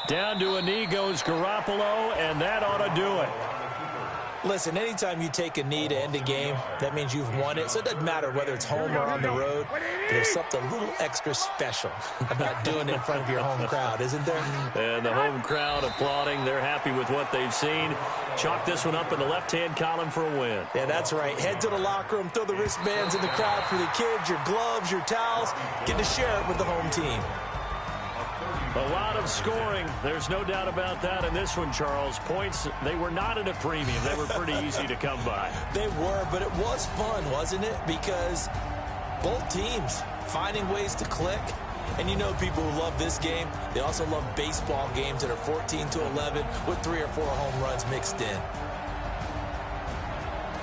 Down to a knee goes Garoppolo, and that ought to do it. Listen, anytime you take a knee to end a game, that means you've won it. So it doesn't matter whether it's home or on the road. There's something a little extra special about doing it in front of your home crowd, isn't there? And the home crowd applauding. They're happy with what they've seen. Chalk this one up in the left-hand column for a win. Yeah, that's right. Head to the locker room, throw the wristbands in the crowd for the kids, your gloves, your towels. Get to share it with the home team. A lot of scoring. There's no doubt about that in this one, Charles. Points, they were not at a premium. They were pretty easy to come by. They were, but it was fun, wasn't it? Because both teams finding ways to click. And you know people who love this game, they also love baseball games that are 14-11 with 3 or 4 home runs mixed in.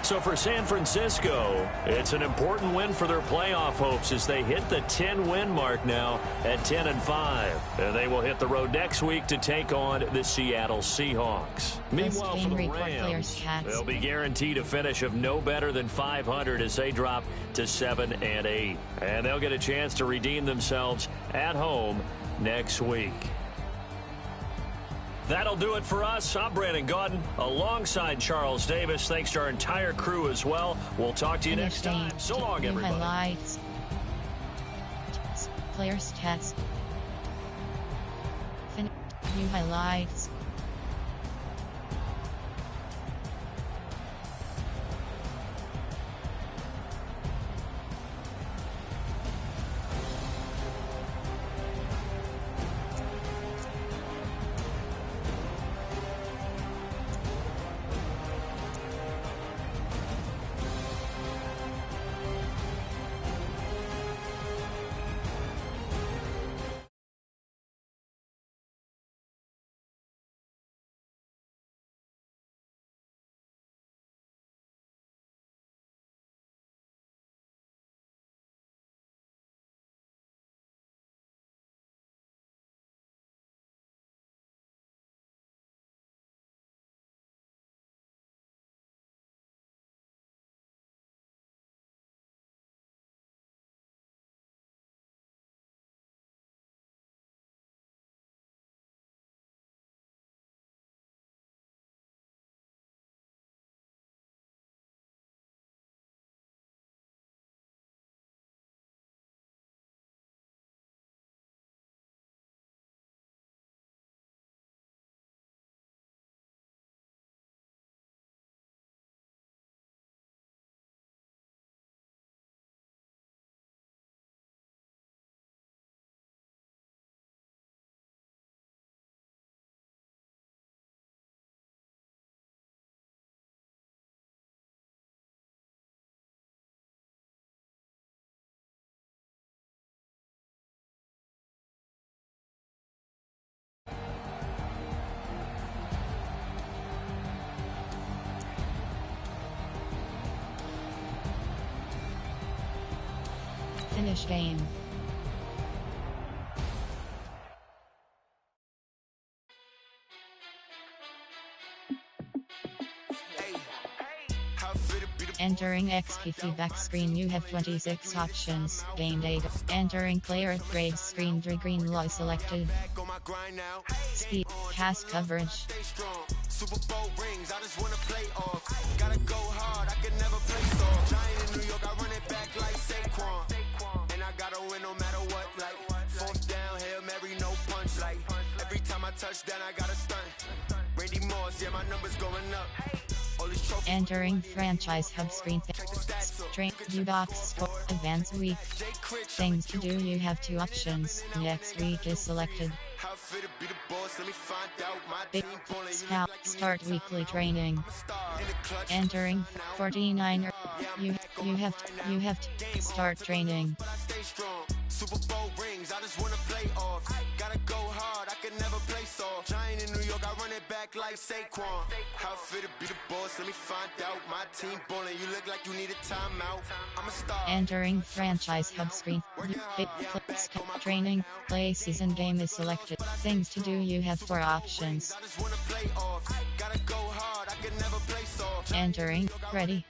So for San Francisco, it's an important win for their playoff hopes as they hit the 10-win mark now at 10-5. And they will hit the road next week to take on the Seattle Seahawks. Meanwhile, for the Rams, they'll be guaranteed a finish of no better than 500 as they drop to 7-8. And they'll get a chance to redeem themselves at home next week. That'll do it for us. I'm Brandon Gaudin alongside Charles Davis. Thanks to our entire crew as well. We'll talk to you next time. So long, everybody. Highlights. Players test. New highlights. finish game. Entering XP feedback screen, you have 26 options. Game data. Entering player upgrades screen, 3 green low selected. Speed, cast coverage. Super Bowl rings, I just wanna play off. Gotta go hard, I can never play soft. Giant in New York, I run it back like Saquon. And I gotta win no matter what, like 4th down, Hail Mary, no punch. Like every time I touch down, I gotta stunt. Randy Moss, yeah, my number's going up. Entering franchise hub screen. Train view box score. Advance week. Things to do, you have 2 options. Next week is selected. Big Scout start weekly training. Entering 49er. You have to start training. Super Bowl rings, I just wanna play off. Gotta go hard, I can never play soft. Giant in New York, I run it back like Saquon. How fit to be the boss, let me find out. My team ballin', you look like you need a timeout. I'm a star. Entering franchise hub screen. Big Scout training. Play season game is selected. Things to do, you have 4 options. I just wanna play off. Gotta go hard, I can never play soft. Entering ready.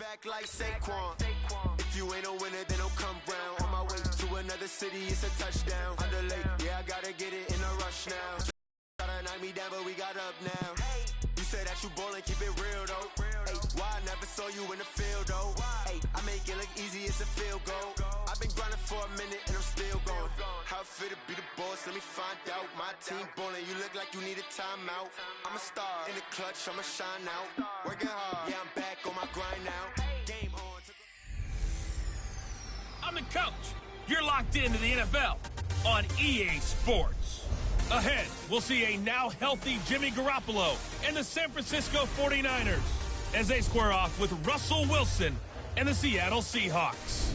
If you ain't a winner, then don't come round. On my way to another city, it's a touchdown. Underlay, yeah, I gotta get it in a rush now. Gotta knock me down, but we got up now. You say that you ballin', keep it real though. Hey, why I never saw you in the field though? Hey, I make it look easy, it's a field goal. I've been grinding for a minute and I'm still going. How fit to be the boss, let me find out. My team ballin', you look like you need a timeout. I'm a star in the clutch, I'ma shine out. Working hard, yeah, I'm back on my grind now. Game on. I'm the coach. You're locked into the NFL on EA Sports. Ahead, we'll see a now healthy Jimmy Garoppolo and the San Francisco 49ers as they square off with Russell Wilson and the Seattle Seahawks.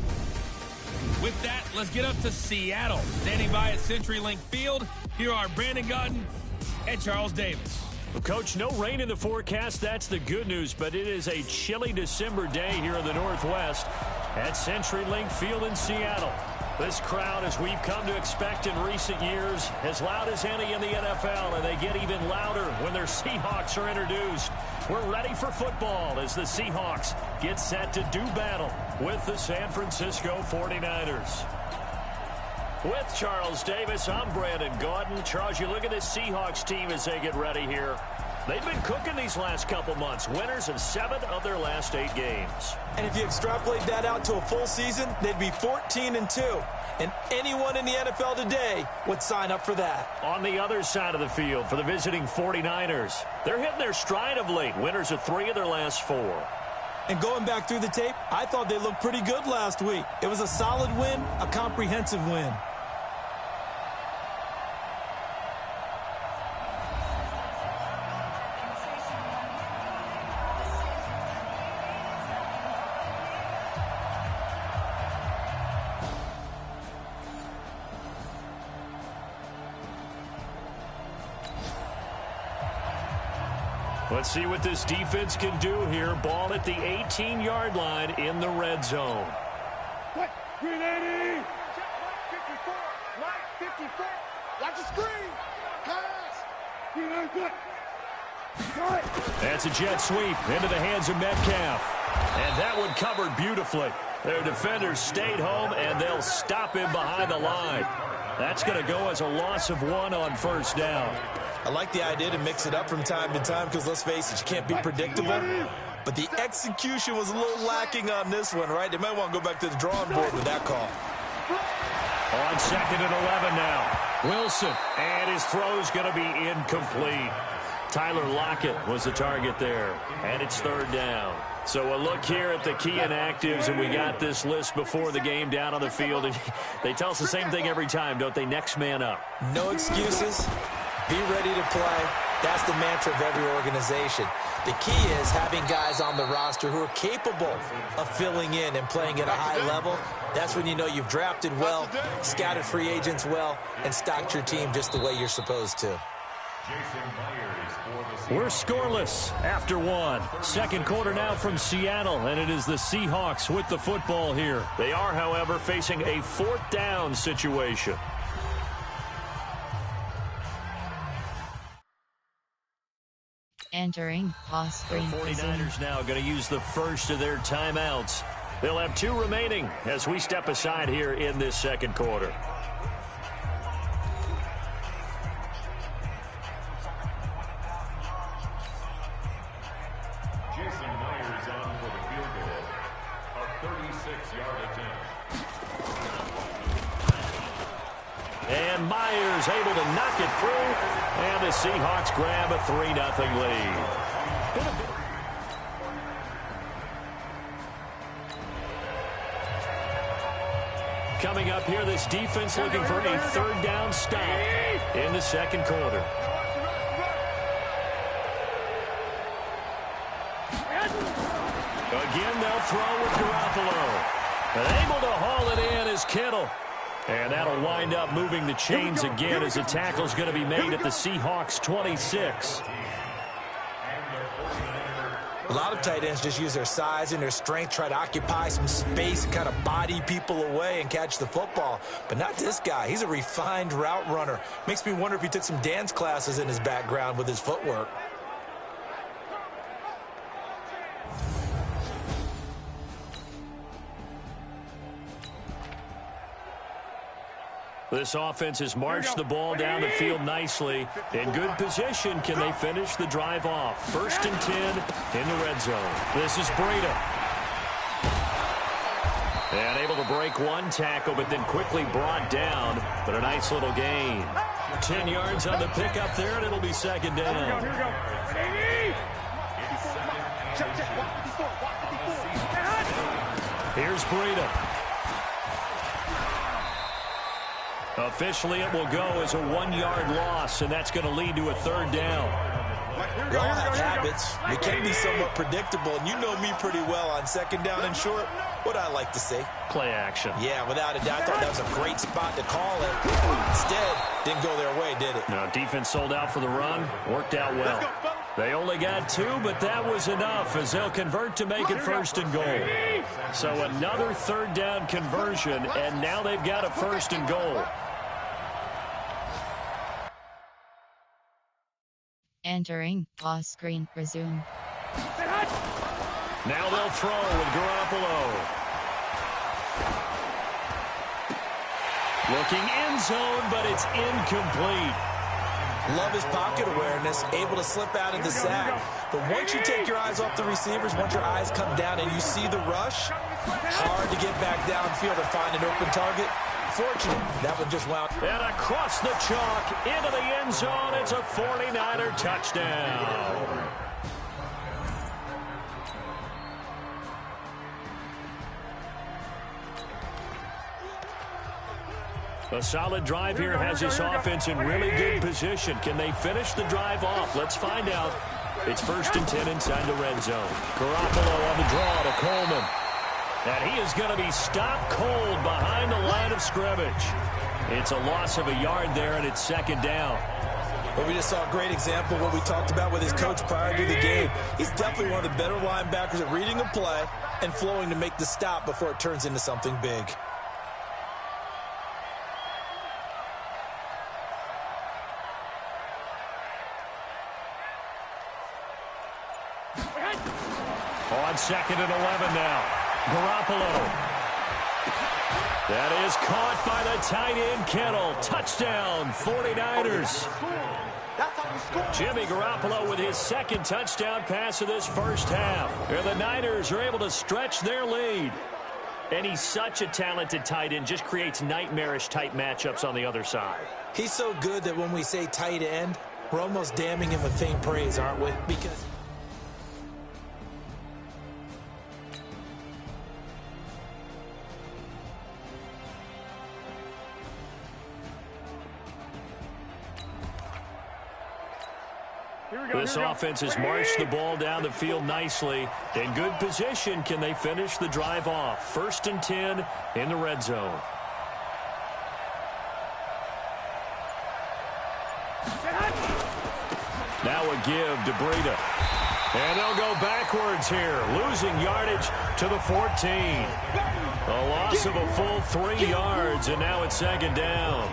With that, let's get up to Seattle. Standing by at CenturyLink Field, here are Brandon Gaudin and Charles Davis. Well, Coach, no rain in the forecast. That's the good news, but it is a chilly December day here in the Northwest at CenturyLink Field in Seattle. This crowd, as we've come to expect in recent years, as loud as any in the NFL, and they get even louder when their Seahawks are introduced. We're ready for football as the Seahawks get set to do battle with the San Francisco 49ers. With Charles Davis, I'm Brandon Gaudin. Charles, you look at this Seahawks team as they get ready here. They've been cooking these last couple months, winners of 7 of their last 8 games. And if you extrapolate that out to a full season, they'd be 14-2. And anyone in the NFL today would sign up for that. On the other side of the field for the visiting 49ers, they're hitting their stride of late, winners of 3 of their last 4. And going back through the tape, I thought they looked pretty good last week. It was a solid win, a comprehensive win. Let's see what this defense can do here. Ball at the 18-yard line in the red zone. What? 380! 54! Right 54! Watch the screen! Pass! That's a jet sweep into the hands of Metcalf. And that one covered beautifully. Their defenders stayed home, and they'll stop him behind the line. That's going to go as a loss of 1 on first down. I like the idea to mix it up from time to time because, let's face it, you can't be predictable. But the execution was a little lacking on this one, right? They might want to go back to the drawing board with that call. On 2nd and 11 now. Wilson, and his throw's going to be incomplete. Tyler Lockett was the target there, and it's 3rd down. So a look here at the key inactives, and we got this list before the game down on the field. And they tell us the same thing every time, don't they? Next man up. No excuses. Be ready to play. That's the mantra of every organization. The key is having guys on the roster who are capable of filling in and playing at a high level. That's when you know you've drafted well, scouted free agents well, and stocked your team just the way you're supposed to. Jason Myers for the We're scoreless after one. Second quarter now from Seattle, and it is the Seahawks with the football here. They are, however, facing a fourth down situation. Entering pause screen. The 49ers now going to use the first of their timeouts. They'll have 2 remaining as we step aside here in this second quarter. And Myers able to knock it through, and the Seahawks grab a 3-0 lead. Coming up here, this defense looking for a third down stop in the second quarter. Again, they'll throw with Garoppolo. And able to haul it in is Kittle. And that'll wind up moving the chains again as the tackle's going to be made at the Seahawks 26. A lot of tight ends just use their size and their strength, try to occupy some space and kind of body people away and catch the football. But not this guy. He's a refined route runner. Makes me wonder if he took some dance classes in his background with his footwork. This offense has marched the ball down the field nicely. In good position, can they finish the drive off? 1st and 10 in the red zone. This is Breida. And able to break one tackle, but then quickly brought down. But a nice little gain. 10 yards on the pickup there, and it'll be second down. Here we go. Here's Breida. Officially, it will go as a 1-yard loss, and that's going to lead to a third down. We all have habits. They can be somewhat predictable, and you know me pretty well on second down and short. What I like to say? Play action. Yeah, without a doubt. I thought that was a great spot to call it. Instead, didn't go their way, did it? Now, defense sold out for the run. Worked out well. They only got 2, but that was enough as they'll convert to make it 1st and goal. So another third down conversion, and now they've got a 1st and goal. Entering pause screen. Resume. Now they'll throw with Garoppolo. Looking end zone, but it's incomplete. Love his pocket awareness, able to slip out of the sack. But once you take your eyes off the receivers, once your eyes come down and you see the rush, hard to get back downfield and find an open target. Fortunate, that one just wound. And across the chalk, into the end zone, it's a 49er touchdown. A solid drive here has this offense in really good position. Can they finish the drive off? Let's find out. It's 1st and 10 inside the red zone. Garoppolo on the draw to Coleman. And he is going to be stopped cold behind the line of scrimmage. It's a loss of a yard there, and it's second down. But we just saw a great example of what we talked about with his coach prior to the game. He's definitely one of the better linebackers at reading a play and flowing to make the stop before it turns into something big. On 2nd and 11 now. Garoppolo. That is caught by the tight end, Kittle. Touchdown, 49ers. Jimmy Garoppolo with his 2nd touchdown pass of this first half. And the Niners are able to stretch their lead. And he's such a talented tight end, just creates nightmarish-type matchups on the other side. He's so good that when we say tight end, we're almost damning him with faint praise, aren't we? Because this offense has marched the ball down the field nicely. In good position, can they finish the drive off? 1st and 10 in the red zone. Now a give to Breida. And they'll go backwards here, losing yardage to the 14. A loss of a full 3 yards, and now it's second down.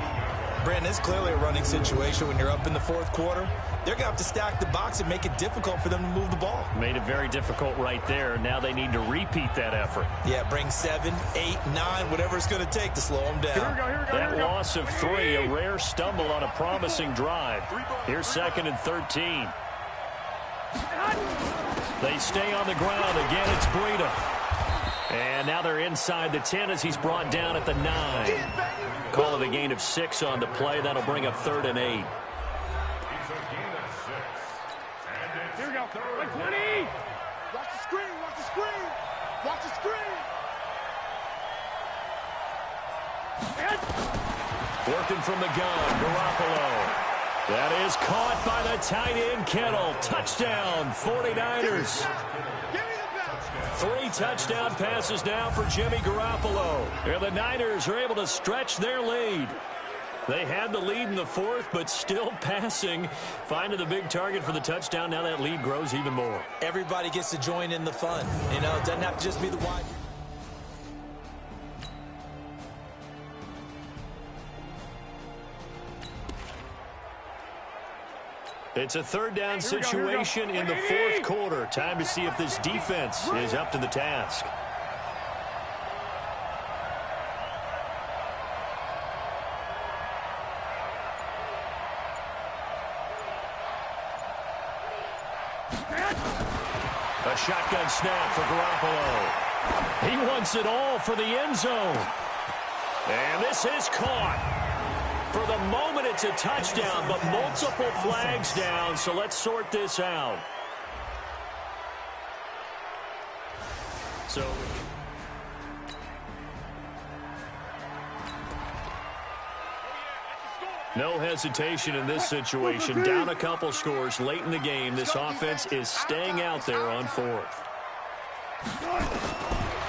Brandon, it's clearly a running situation when you're up in the fourth quarter. They're going to have to stack the box and make it difficult for them to move the ball. Made it very difficult right there. Now they need to repeat that effort. Yeah, bring 7, 8, 9, whatever it's going to take to slow them down. That loss of 3, a rare stumble on a promising drive. Here's second and 13. They stay on the ground. Again, it's Breida. And now they're inside the 10 as he's brought down at the 9. Call it a gain of 6 on the play. That'll bring up 3rd and 8. Here we go. 20. Watch the screen. Watch the screen. Watch the screen. Working from the gun, Garoppolo. That is caught by the tight end, Kittle. Touchdown, 49ers. 3 touchdown passes now for Jimmy Garoppolo. And the Niners are able to stretch their lead. They had the lead in the 4th, but still passing. Finding the big target for the touchdown. Now that lead grows even more. Everybody gets to join in the fun. You know, it doesn't have to just be the wide. It's a 3rd down situation in the 4th quarter. Time to see if this defense is up to the task. A shotgun snap for Garoppolo. He wants it all for the end zone. And this is caught. For the moment, it's a touchdown, but multiple flags down, so let's sort this out. So no hesitation in this situation. Down a couple scores late in the game. This offense is staying out there on 4th.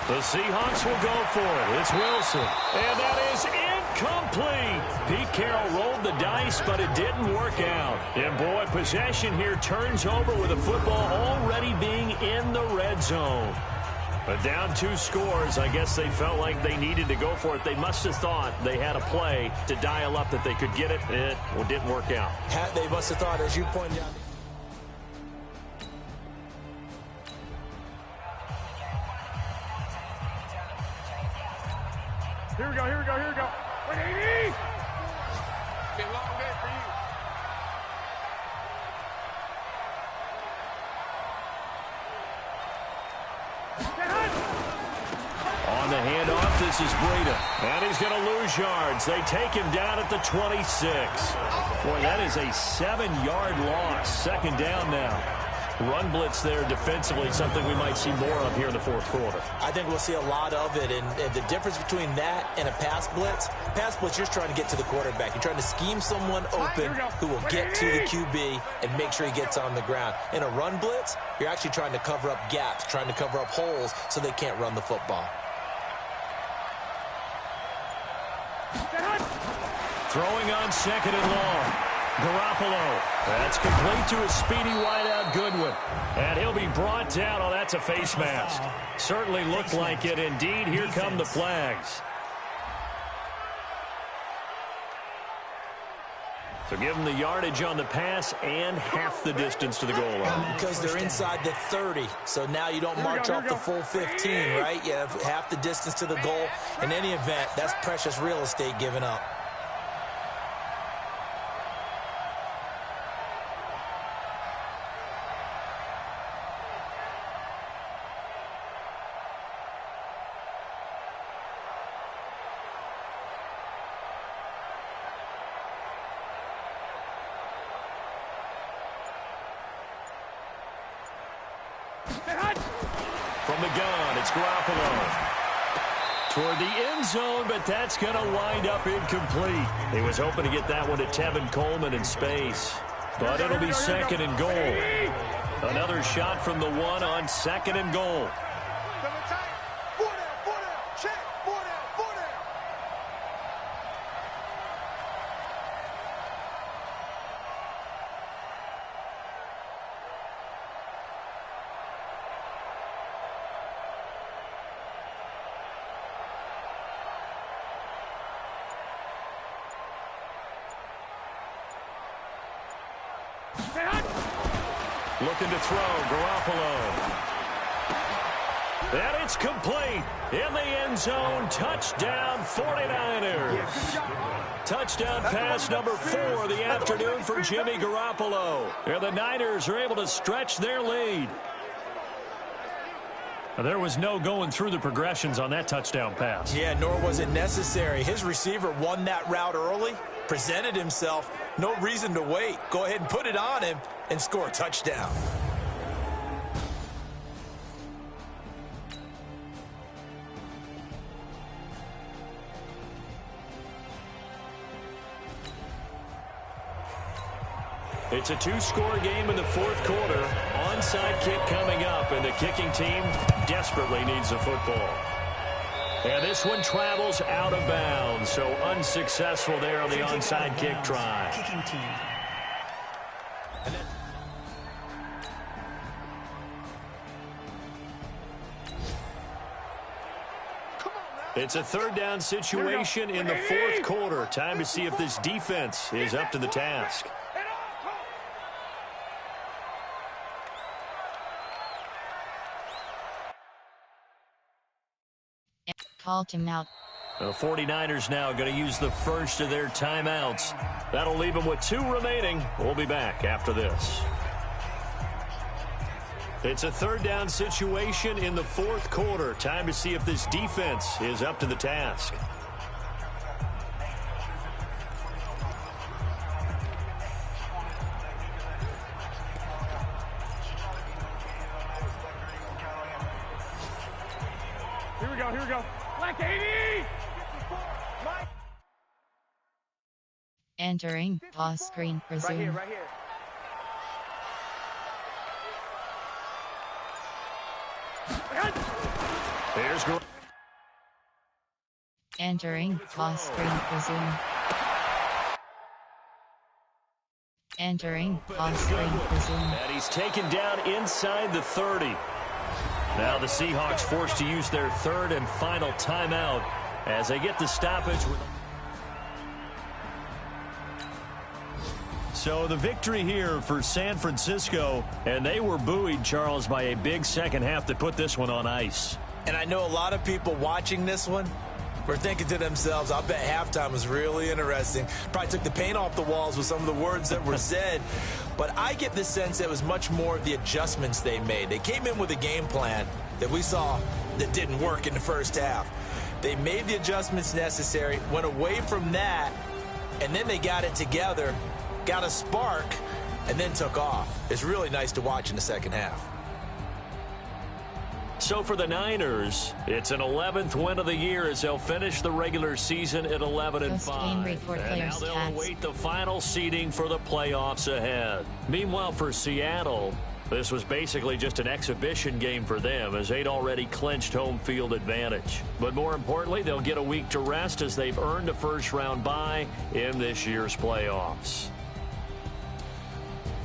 The Seahawks will go for it. It's Wilson. And that is incomplete. Pete Carroll rolled the dice, but it didn't work out. And, boy, possession here turns over with the football already being in the red zone. But down 2 scores, I guess they felt like they needed to go for it. They must have thought they had a play to dial up that they could get it. It didn't work out. They must have thought, as you pointed out. Here we go. 180. Been a long day for you. On the handoff, this is Breida. And he's going to lose yards. They take him down at the 26. Boy, that is a 7-yard loss. 2nd down now. Run blitz there defensively, something we might see more of here in the 4th quarter. I think we'll see a lot of it, and the difference between that and a pass blitz, you're trying to get to the quarterback. You're trying to scheme someone open who will get to the QB and make sure he gets on the ground. In a run blitz, you're actually trying to cover up gaps, trying to cover up holes so they can't run the football. Throwing on 2nd and long. Garoppolo. That's complete to a speedy wideout Goodwin. And he'll be brought down. Oh, that's a face mask. Certainly looked like it. Indeed, here come the flags. So give them the yardage on the pass and half the distance to the goal line. Because they're inside the 30, so now you don't march off the full 15, right? You have half the distance to the goal. In any event, that's precious real estate given up. From the gun, it's Garoppolo. Toward the end zone, but that's going to wind up incomplete. He was hoping to get that one to Tevin Coleman in space. But it'll be 2nd and goal. Another shot from the 1 on 2nd and goal. Looking to throw, Garoppolo. And it's complete. In the end zone, touchdown 49ers. Touchdown pass number 4 of the afternoon for Jimmy Garoppolo. And the Niners are able to stretch their lead. There was no going through the progressions on that touchdown pass. Yeah, nor was it necessary. His receiver won that route early, presented himself. No reason to wait. Go ahead and put it on him and score a touchdown. It's a 2-score game in the fourth quarter. Onside kick coming up, and the kicking team desperately needs a football. And this one travels out of bounds, so unsuccessful there on the onside kick try. Kicking team. It's a third down situation in the fourth quarter. Time to see if this defense is up to the task. Call timeout. The 49ers now going to use the first of their timeouts. That'll leave them with 2 remaining. We'll be back after this. It's a third down situation in the fourth quarter. Time to see if this defense is up to the task. Here we go, here we go. Black 80! Entering pause screen. Resume. Right here. There's Entering pause screen. Resume. Entering pause screen. Resume. And he's taken down inside the 30. Now the Seahawks forced to use their third and final timeout as they get the stoppage. So the victory here for San Francisco, and they were buoyed, Charles, by a big second half that put this one on ice. And I know a lot of people watching this one were thinking to themselves, I bet halftime was really interesting. Probably took the paint off the walls with some of the words that were said. But I get the sense that it was much more of the adjustments they made. They came in with a game plan that we saw that didn't work in the first half. They made the adjustments necessary, went away from that, and then they got it together, got a spark, and then took off. It's really nice to watch in the second half. So for the Niners, it's an 11th win of the year as they'll finish the regular season at 11-5. And now they'll await the final seeding for the playoffs ahead. Meanwhile, for Seattle, this was basically just an exhibition game for them as they'd already clinched home field advantage. But more importantly, they'll get a week to rest as they've earned a first-round bye in this year's playoffs.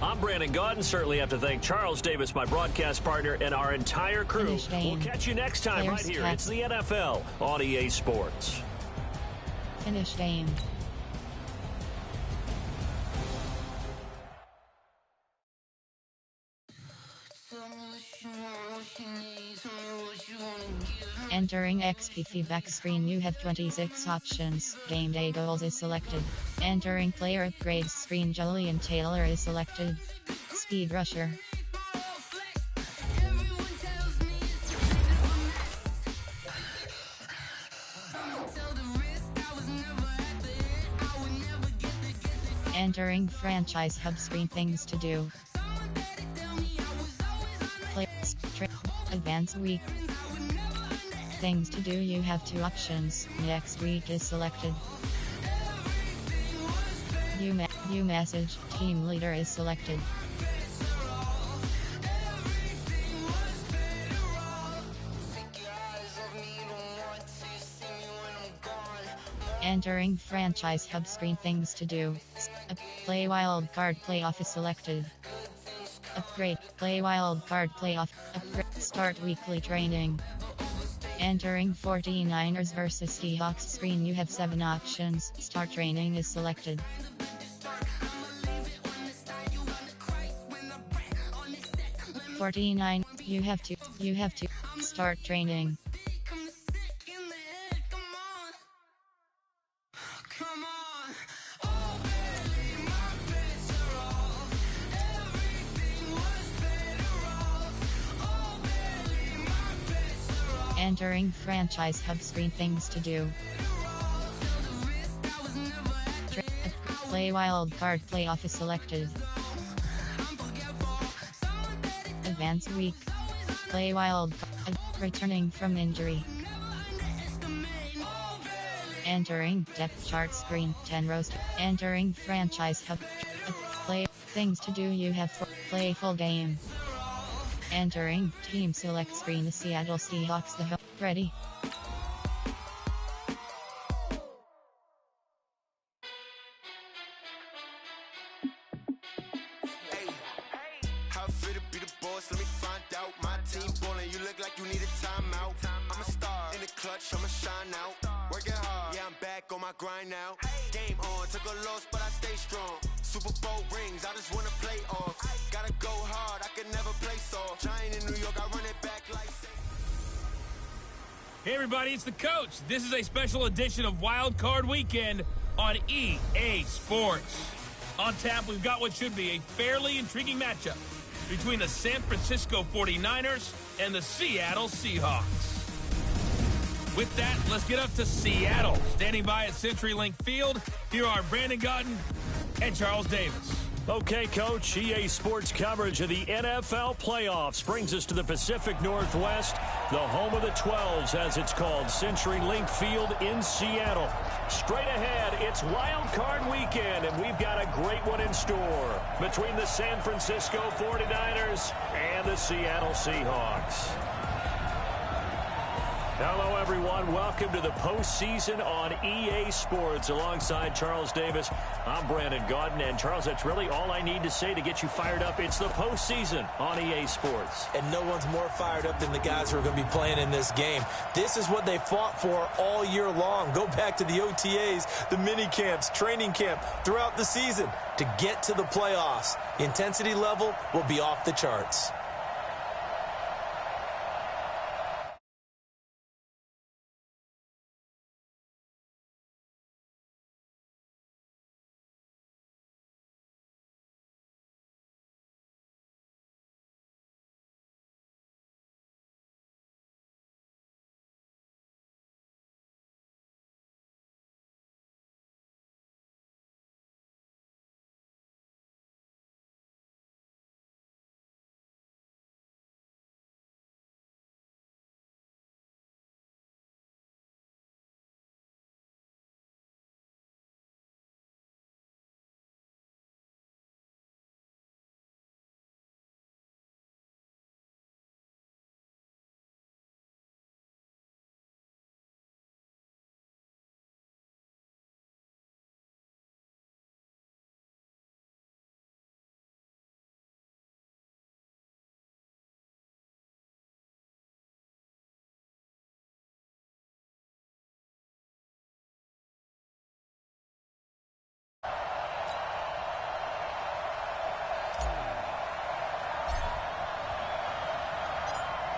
I'm Brandon Gaudin. Certainly have to thank Charles Davis, my broadcast partner, and our entire crew. We'll catch you next time right here. It's the NFL on EA Sports. Finish game. Entering XP feedback screen, you have 26 options. Game day goals is selected. Entering player upgrades screen, Julian Taylor is selected. Speed rusher. Entering franchise hub screen, things to do. Advance week. Things to do, you have 2 options. Next week is selected. View message, team leader is selected. Entering franchise hub screen, things to do. Play wild card playoff is selected. Upgrade, play wild card playoff, upgrade, start weekly training. Entering 49ers versus Seahawks screen, you have 7 options. Start training is selected. 49. You have to start training. Entering franchise hub screen. Things to do. Play wild card playoff is selected. Advance week. Play wild card. Returning from injury. Entering depth chart screen. 10 rows. Entering franchise hub. Play things to do. You have play full game. Entering team select screen. The Seattle Seahawks. Ready. How fit to be the boss? Let me find out. My team ballin', you look like you need a timeout. I'm a star in the clutch, I'ma shine out. Working hard, yeah, I'm back on my grind now. Game on, took a loss, but I stay strong. Super Bowl rings, I just wanna play off. Gotta go hard, I can never play soft. Giant in New York, I run it back like. Hey everybody, it's the coach. This is a special edition of Wild Card Weekend on EA Sports. On tap, we've got what should be a fairly intriguing matchup between the San Francisco 49ers and the Seattle Seahawks. With that, let's get up to Seattle. Standing by at CenturyLink Field, here are Brandon Gaudin and Charles Davis. Okay, Coach, EA Sports coverage of the NFL playoffs brings us to the Pacific Northwest, the home of the 12s, as it's called, CenturyLink Field in Seattle. Straight ahead, it's Wild Card Weekend, and we've got a great one in store between the San Francisco 49ers and the Seattle Seahawks. Hello, everyone. Welcome to the postseason on EA Sports. Alongside Charles Davis, I'm Brandon Gaudin. And, Charles, that's really all I need to say to get you fired up. It's the postseason on EA Sports. And no one's more fired up than the guys who are going to be playing in this game. This is what they fought for all year long. Go back to the OTAs, the mini camps, training camp, throughout the season to get to the playoffs. The intensity level will be off the charts.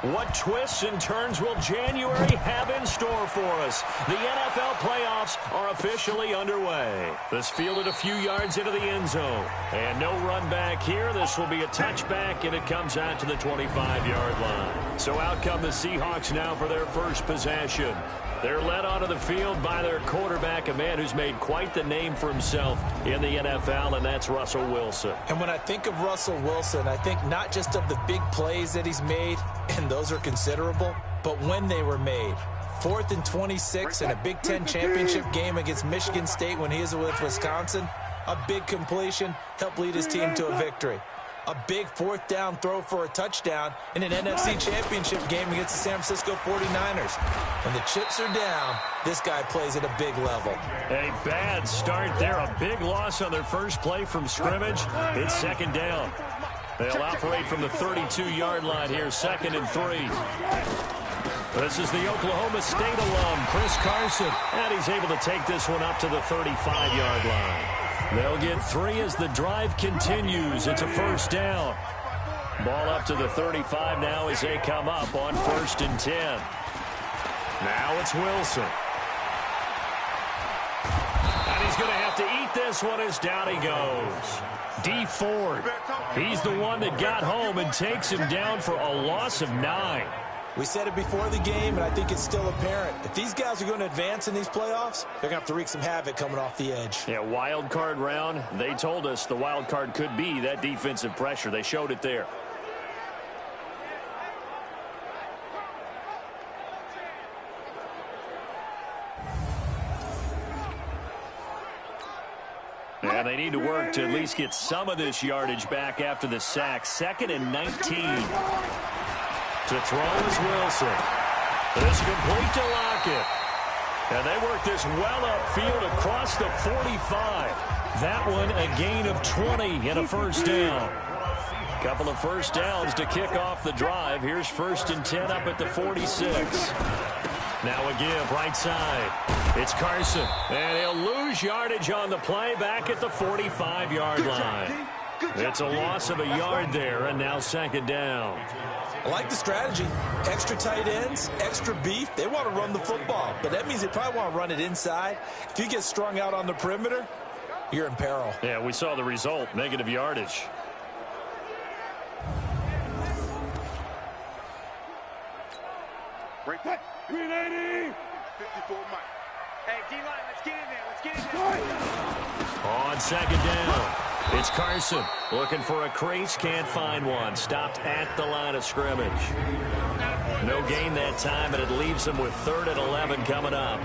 What twists and turns will January have in store for us? The NFL playoffs are officially underway. This fielded a few yards into the end zone. And no run back here. This will be a touchback, and it comes out to the 25-yard line. So out come the Seahawks now for their first possession. They're led onto the field by their quarterback, a man who's made quite the name for himself in the NFL, and that's Russell Wilson. And when I think of Russell Wilson, I think not just of the big plays that he's made, and those are considerable, but when they were made. 4th and 26 in a Big Ten championship game against Michigan State when he was with Wisconsin. A big completion helped lead his team to a victory. A big 4th down throw for a touchdown in an NFC championship game against the San Francisco 49ers. When the chips are down, this guy plays at a big level. A bad start there. A big loss on their first play from scrimmage. It's second down. They'll operate from the 32-yard line here, 2nd and 3. This is the Oklahoma State alum, Chris Carson. And he's able to take this one up to the 35-yard line. They'll get 3 as the drive continues. It's a first down. Ball up to the 35 now as they come up on 1st and 10. Now it's Wilson. And he's going to have to eat this one as down he goes. D Ford, he's the one that got home and takes him down for a loss of 9. We said it before the game, and I think it's still apparent. If these guys are going to advance in these playoffs, they're going to have to wreak some havoc coming off the edge. Yeah, wild card round. They told us the wild card could be that defensive pressure. They showed it there. And they need to work to at least get some of this yardage back after the sack. 2nd and 19. To throw is Wilson. This complete to Lockett. And they work this well upfield across the 45. That one a gain of 20 and a first down. Couple of first downs to kick off the drive. Here's 1st and 10 up at the 46. Now a give right side. It's Carson. And he'll lose yardage on the play back at the 45-yard line. It's a loss of a yard there, and now 2nd down. I like the strategy. Extra tight ends, extra beef. They want to run the football, but that means they probably want to run it inside. If you get strung out on the perimeter, you're in peril. Yeah, we saw the result, negative yardage. Break that. 380. 54 Mike. Hey, D-line, let's get in there. Let's get in there. On 2nd down, it's Carson looking for a crease, can't find one. Stopped at the line of scrimmage. No gain that time, and it leaves them with 3rd and 11 coming up.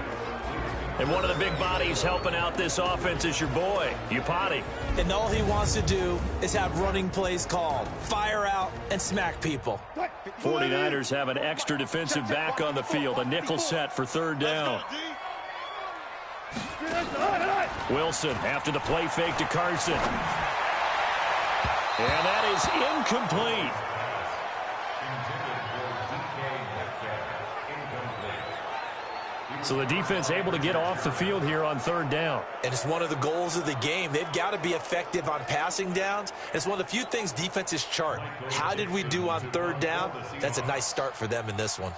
And one of the big bodies helping out this offense is your boy, Upati. And all he wants to do is have running plays called. Fire out and smack people. 49ers have an extra defensive back on the field. A nickel set for 3rd down. Wilson after the play fake to Carson. And that is incomplete. So the defense able to get off the field here on 3rd down. And it's one of the goals of the game. They've got to be effective on passing downs. It's one of the few things defenses chart. How did we do on 3rd down? That's a nice start for them in this one.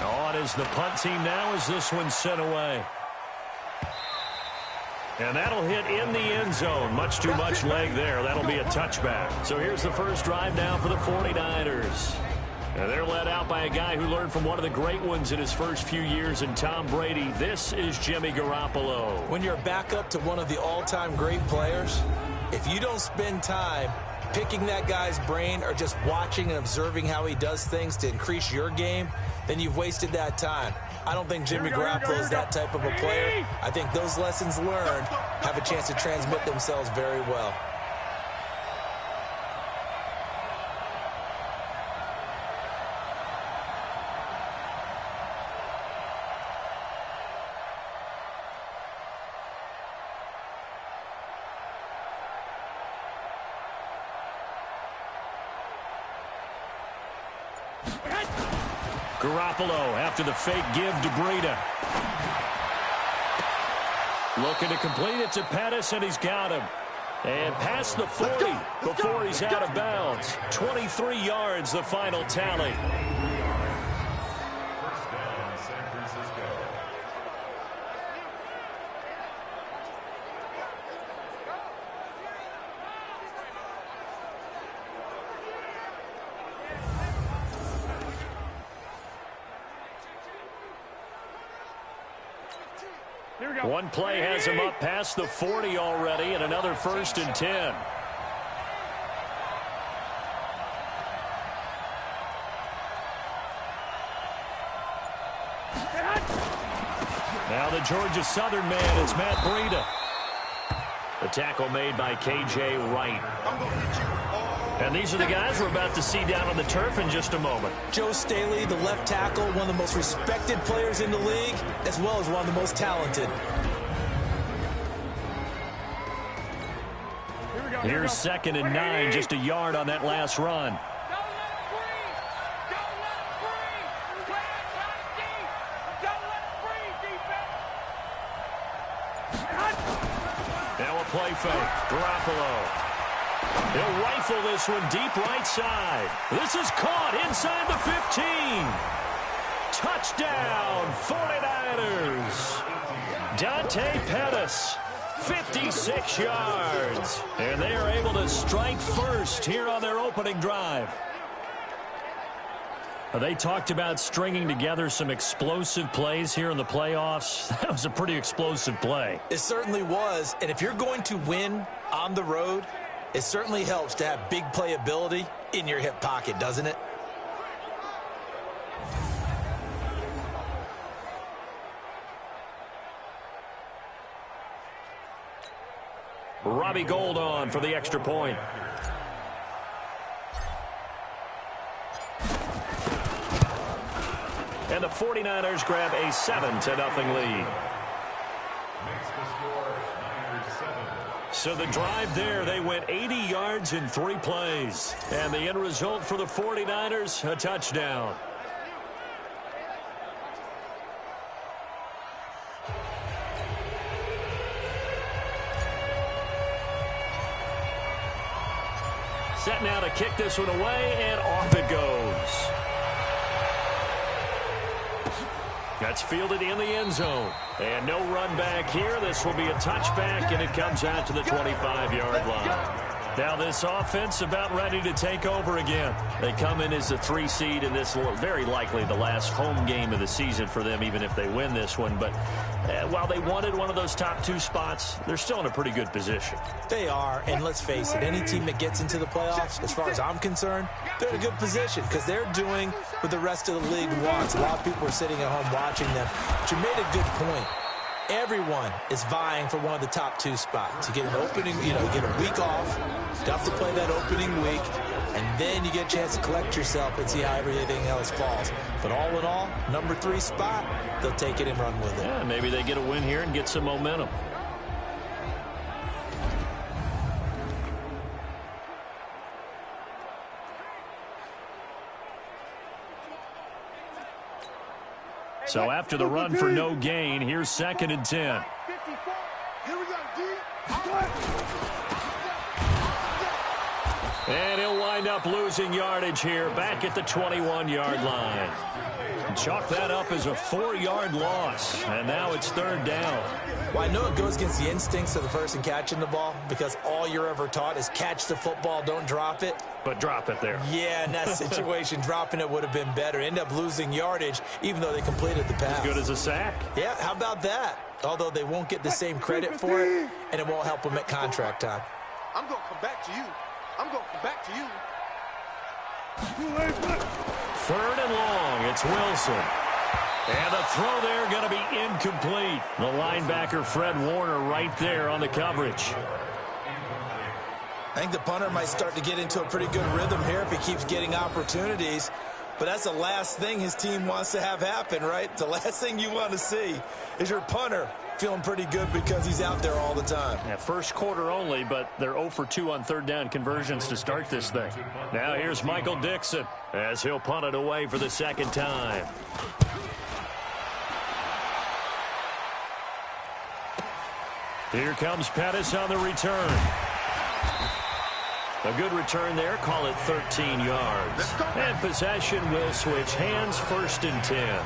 On is the punt team now as this one's sent away. And that'll hit in the end zone. Much too much leg there. That'll be a touchback. So here's the first drive now for the 49ers. And they're led out by a guy who learned from one of the great ones in his first few years in Tom Brady. This is Jimmy Garoppolo. When you're back up to one of the all-time great players, if you don't spend time picking that guy's brain or just watching and observing how he does things to increase your game, then you've wasted that time. I don't think Jimmy Garoppolo is that type of a player. I think those lessons learned have a chance to transmit themselves very well. Garoppolo after the fake give to Breida. Looking to complete it to Pettis, and he's got him. And past the 40 before he's out of bounds. 23 yards, the final tally. One play has him up past the 40 already, and another 1st and 10. Now the Georgia Southern man, it's Matt Breida. The tackle made by K.J. Wright. And these are the guys we're about to see down on the turf in just a moment. Joe Staley, the left tackle, one of the most respected players in the league, as well as one of the most talented. Here's 2nd and 9, just a yard on that last run. Now a play fake. Garoppolo. He'll rifle this one deep right side. This is caught inside the 15. Touchdown, 49ers. Dante Pettis, 56 yards. And they are able to strike first here on their opening drive. They talked about stringing together some explosive plays here in the playoffs. That was a pretty explosive play. It certainly was. And if you're going to win on the road, it certainly helps to have big playability in your hip pocket, doesn't it? Robbie Gould on for the extra point. And the 49ers grab a 7-0 lead. So the drive there, they went 80 yards in 3 plays. And the end result for the 49ers, a touchdown. Set now to kick this one away, and off it goes. That's fielded in the end zone. And no run back here. This will be a touchback, and it comes out to the 25-yard line. Now this offense about ready to take over again. They come in as a 3 seed, and this will very likely the last home game of the season for them, even if they win this one. But while they wanted one of those top 2 spots, they're still in a pretty good position. They are, and let's face it, any team that gets into the playoffs, as far as I'm concerned, they're in a good position because they're doing what the rest of the league wants. A lot of people are sitting at home watching them. But you made a good point. Everyone is vying for one of the top 2 spots. You get an opening, you get a week off, tough to play that opening week, and then you get a chance to collect yourself and see how everything else falls. But all in all, number 3 spot, they'll take it and run with it. Yeah, maybe they get a win here and get some momentum. So after the run for no gain, here's 2nd and 10. Here we go, D. And he'll wind up losing yardage here back at the 21-yard line. Chalk that up as a 4-yard loss, and now it's 3rd down. Well, I know it goes against the instincts of the person catching the ball because all you're ever taught is catch the football, don't drop it. But drop it there. Yeah, in that situation, dropping it would have been better. End up losing yardage, even though they completed the pass. As good as a sack. Yeah, how about that? Although they won't get the same credit for it, and it won't help them at contract time. I'm going to come back to you. I'm going to come back to you. 3rd and long, it's Wilson. And the throw there going to be incomplete. The linebacker, Fred Warner, right there on the coverage. I think the punter might start to get into a pretty good rhythm here if he keeps getting opportunities. But that's the last thing his team wants to have happen, right? The last thing you want to see is your punter feeling pretty good because he's out there all the time. Yeah, first quarter only, but they're 0 for 2 on 3rd down conversions to start this thing. Now here's Michael Dixon as he'll punt it away for the 2nd time. Here comes Pettis on the return. A good return there. Call it 13 yards. And possession will switch hands, 1st and 10.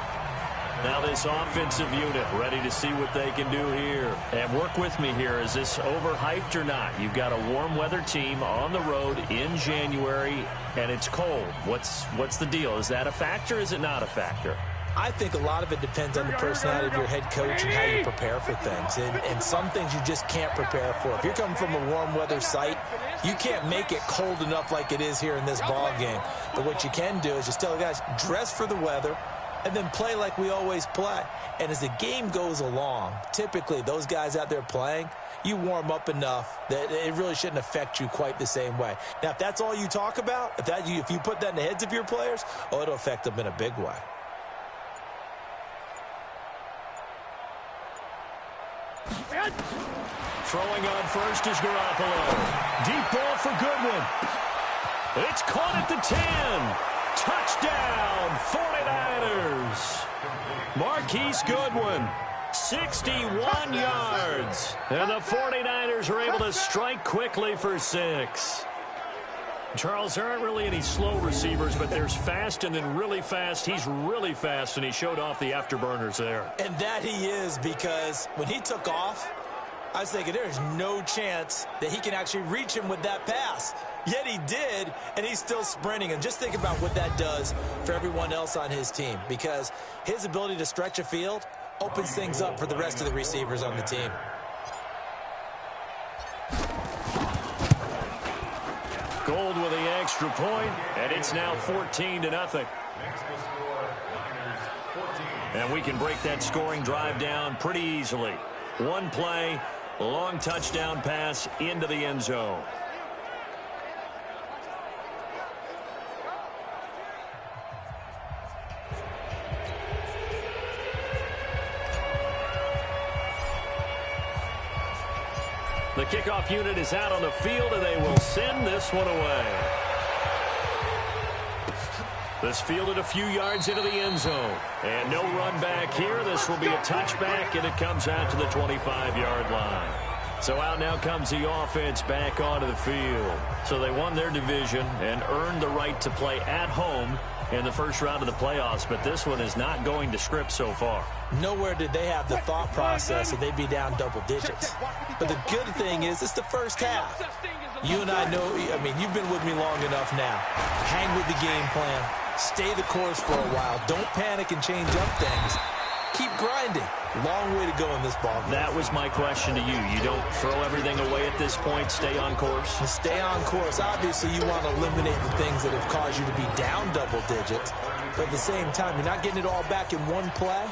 Now this offensive unit ready to see what they can do here. And work with me here. Is this overhyped or not? You've got a warm weather team on the road in January, and it's cold. What's the deal? Is that a factor? Is it not a factor? I think a lot of it depends on the personality of your head coach and how you prepare for things. And some things you just can't prepare for. If you're coming from a warm weather site, you can't make it cold enough like it is here in this ball game. But what you can do is just tell the guys, dress for the weather, and then play like we always play. And as the game goes along, typically those guys out there playing, you warm up enough that it really shouldn't affect you quite the same way. Now, if that's all you talk about, if you put that in the heads of your players, it'll affect them in a big way. Throwing on first is Garoppolo. Deep ball for Goodwin. It's caught at the 10. Touchdown, 49ers. Marquise Goodwin, 61 yards. And the 49ers are able to strike quickly for 6. Charles, there aren't really any slow receivers, but there's fast and then really fast. He's really fast, and he showed off the afterburners there. And that he is, because when he took off, I was thinking there's no chance that he can actually reach him with that pass. Yet he did, and he's still sprinting. And just think about what that does for everyone else on his team, because his ability to stretch a field opens things up for the rest of the receivers on the team. Gold with the extra point, and it's now 14-0. And we can break that scoring drive down pretty easily. One play, long touchdown pass into the end zone. The kickoff unit is out on the field, and they will send this one away. This fielded a few yards into the end zone. And no run back here. This will be a touchback, and it comes out to the 25-yard line. So out now comes the offense back onto the field. So they won their division and earned the right to play at home in the first round of the playoffs, but this one is not going to script so far. Nowhere did they have the thought process that they'd be down double digits. But the good thing is it's the first half. You and I know, I mean, you've been with me long enough now. Hang with the game plan. Stay the course for a while. Don't panic and change up things. Keep grinding. Long way to go in this ball game. That was my question to you. You don't throw everything away at this point. Stay on course. Stay on course. Obviously, you want to eliminate the things that have caused you to be down double digits. But at the same time, you're not getting it all back in one play.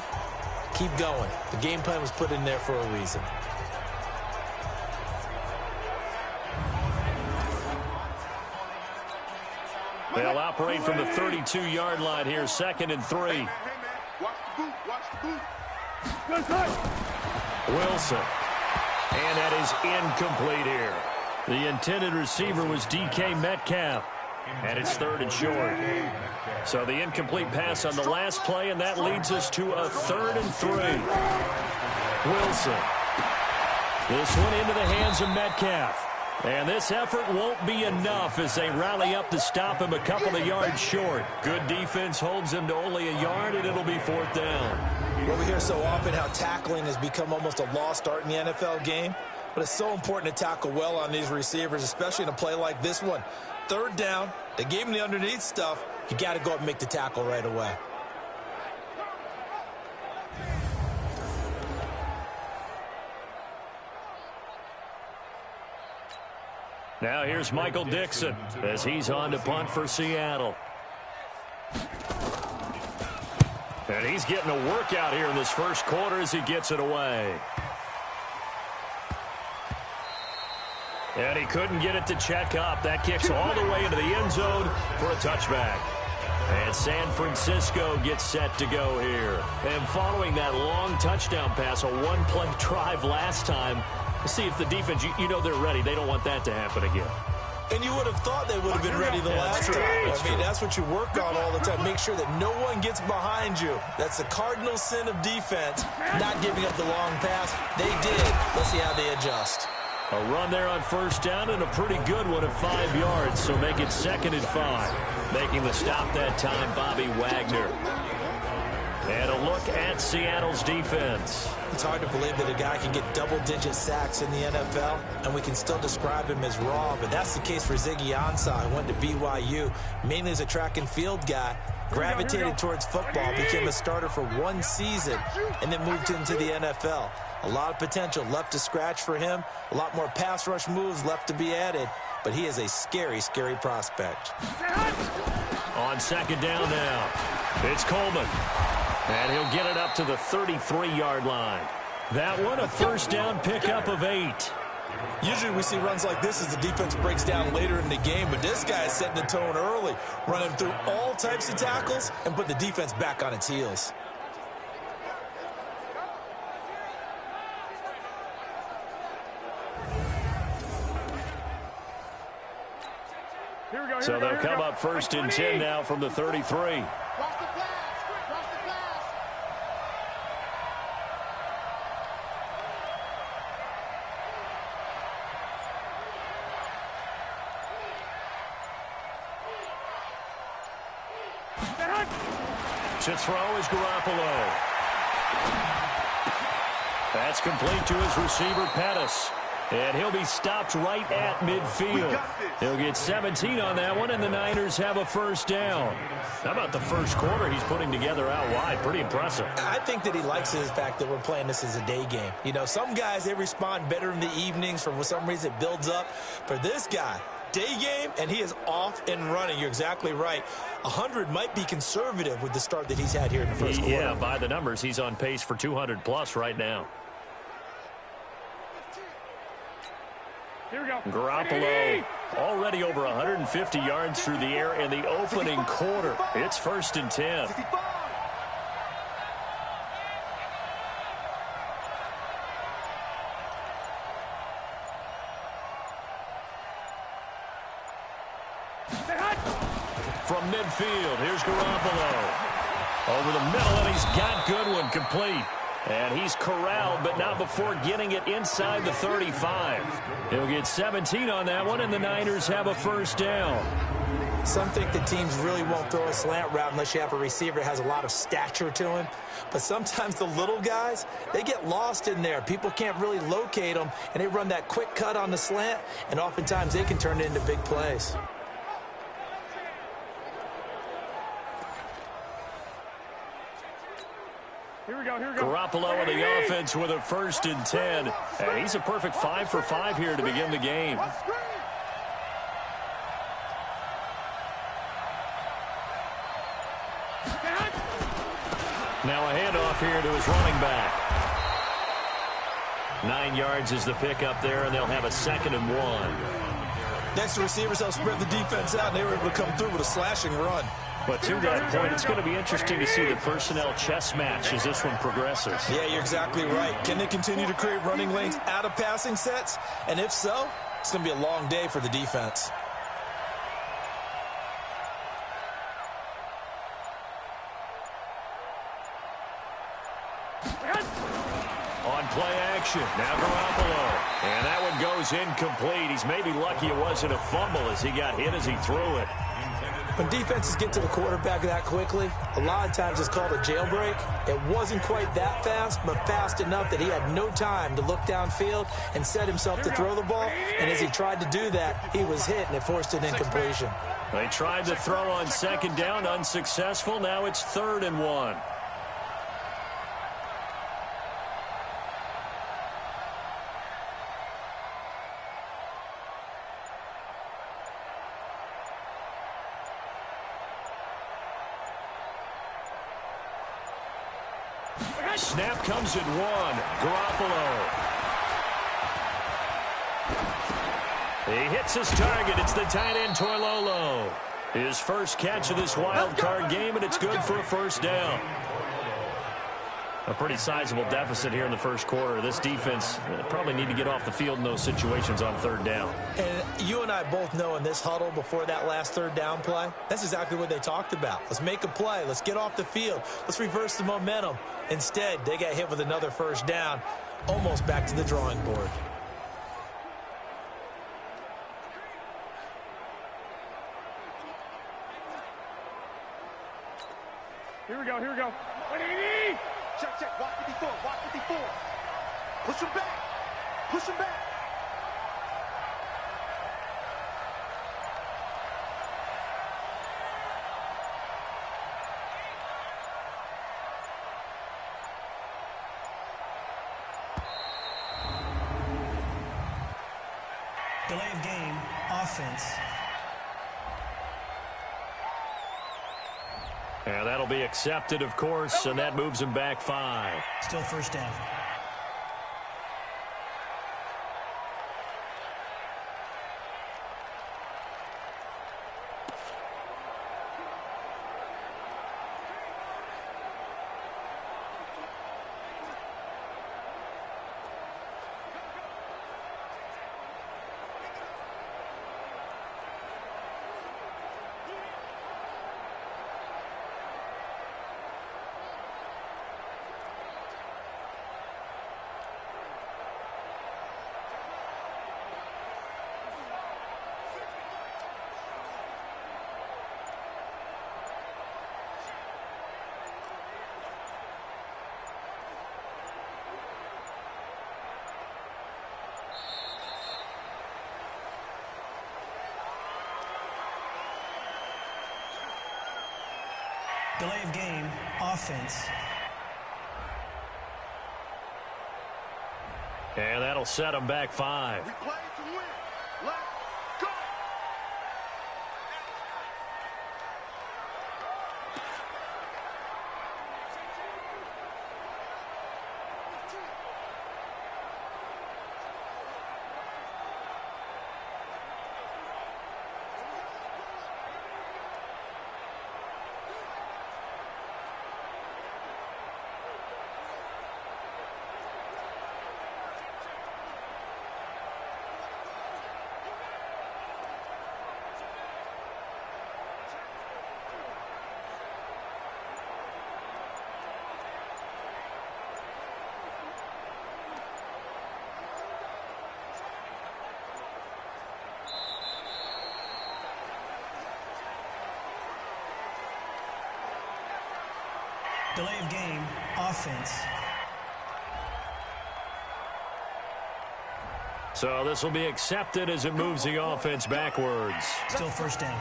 Keep going. The game plan was put in there for a reason. They'll operate from the 32-yard line here, 2nd and 3. Wilson. And that is incomplete here. The intended receiver was DK Metcalf. And it's 3rd and short. So the incomplete pass on the last play, and that leads us to a 3rd and 3. Wilson. This one into the hands of Metcalf. And this effort won't be enough as they rally up to stop him a couple of yards short. Good defense holds him to only a yard, and it'll be 4th down. Well, we hear so often how tackling has become almost a lost art in the NFL game. But it's so important to tackle well on these receivers, especially in a play like this one. 3rd down, they gave him the underneath stuff. You got to go up and make the tackle right away. Now here's Michael Dixon as he's on to punt for Seattle. And he's getting a workout here in this first quarter as he gets it away. And he couldn't get it to check up. That kicks all the way into the end zone for a touchback. And San Francisco gets set to go here. And following that long touchdown pass, a one-play drive last time, see if the defense, you know they're ready. They don't want that to happen again. And you would have thought they would have been ready the last time. I mean, that's what you work on all the time. Make sure that no one gets behind you. That's the cardinal sin of defense, not giving up the long pass. They did. Let's see how they adjust. A run there on 1st down, and a pretty good one at 5 yards, so make it 2nd and 5. Making the stop that time, Bobby Wagner. And a look at Seattle's defense. It's hard to believe that a guy can get double-digit sacks in the NFL, and we can still describe him as raw, but that's the case for Ziggy Ansah, who went to BYU, mainly as a track and field guy, gravitated towards football, became a starter for 1 season, and then moved into the NFL. A lot of potential left to scratch for him, a lot more pass rush moves left to be added, but he is a scary, scary prospect. On 2nd down now, it's Coleman. And he'll get it up to the 33-yard line. That one, a 1st down pickup of 8. Usually we see runs like this as the defense breaks down later in the game, but this guy is setting the tone early, running through all types of tackles and put the defense back on its heels. So they'll come up 1st and 10 now from the 33. To throw is Garoppolo. That's complete to his receiver, Pettis. And he'll be stopped right at midfield. He'll get 17 on that one, and the Niners have a first down. How about the first quarter he's putting together out wide? Pretty impressive. I think that he likes the fact that we're playing this as a day game. You know, some guys, they respond better in the evenings. For some reason, it builds up. For this guy, day game, and he is off and running. You're exactly right. 100 might be conservative with the start that he's had here in the first quarter. Yeah, by the numbers, he's on pace for 200-plus right now. Here we go. Garoppolo already over 150 yards through the air in the opening quarter. It's 1st and 10. From midfield, here's Garoppolo. Over the middle, and he's got Goodwin complete. And he's corralled, but not before getting it inside the 35. He'll get 17 on that one, and the Niners have a first down. Some think the teams really won't throw a slant route unless you have a receiver that has a lot of stature to him. But sometimes the little guys, they get lost in there. People can't really locate them, and they run that quick cut on the slant, and oftentimes they can turn it into big plays. Here we go. Garoppolo in the offense with a 1st and 10. And he's a perfect 5 for 5 here to begin the game. Now a handoff here to his running back. 9 yards is the pickup there, and they'll have a 2nd and 1. Next, the receivers help spread the defense out, and they were able to come through with a slashing run. But to that point, it's going to be interesting to see the personnel chess match as this one progresses. Yeah, you're exactly right. Can they continue to create running lanes out of passing sets? And if so, it's going to be a long day for the defense. On play action, now Garoppolo. And that one goes incomplete. He's maybe lucky it wasn't a fumble as he got hit as he threw it. When defenses get to the quarterback that quickly, a lot of times it's called a jailbreak. It wasn't quite that fast, but fast enough that he had no time to look downfield and set himself to throw the ball. And as he tried to do that, he was hit, and it forced an incompletion. They tried to throw on 2nd down, unsuccessful. Now it's 3rd and 1. Snap comes at 1. Garoppolo. He hits his target. It's the tight end, Toilolo. His first catch of this wild card game, and it's good for a first down. A pretty sizable deficit here in the first quarter. This defense probably need to get off the field in those situations on 3rd down. And you and I both know in this huddle before that last 3rd down play, that's exactly what they talked about. Let's make a play. Let's get off the field. Let's reverse the momentum. Instead, they got hit with another first down, almost back to the drawing board. Here we go. 180. Check. Walk 54. Push him back. Delay of game, offense. And that'll be accepted, of course, and that moves him back 5. Still first down. Delay of game, offense. And that'll set them back 5. We play to win. Let's go. Delay of game, offense. So this will be accepted as it moves the offense backwards. Still first down.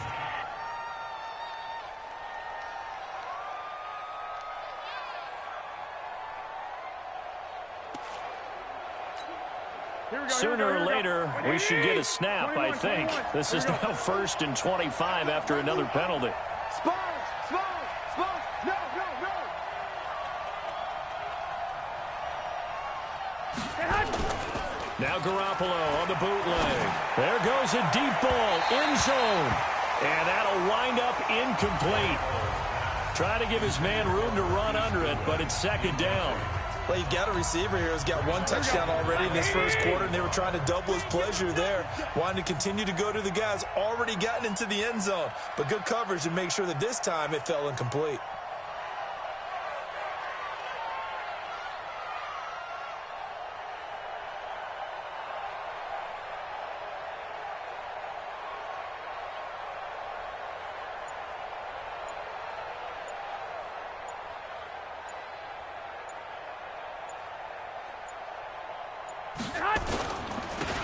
Sooner or later, we should get a snap, I think. This is now 1st and 25 after another penalty. Spurs, no. Now Garoppolo on the bootleg. There goes a deep ball, end zone. And that'll wind up incomplete. Trying to give his man room to run under it, but it's 2nd down. Well, you've got a receiver here who's got 1 touchdown already in this first quarter, and they were trying to double his pleasure there, wanting to continue to go to the guys already gotten into the end zone. But good coverage to make sure that this time it fell incomplete.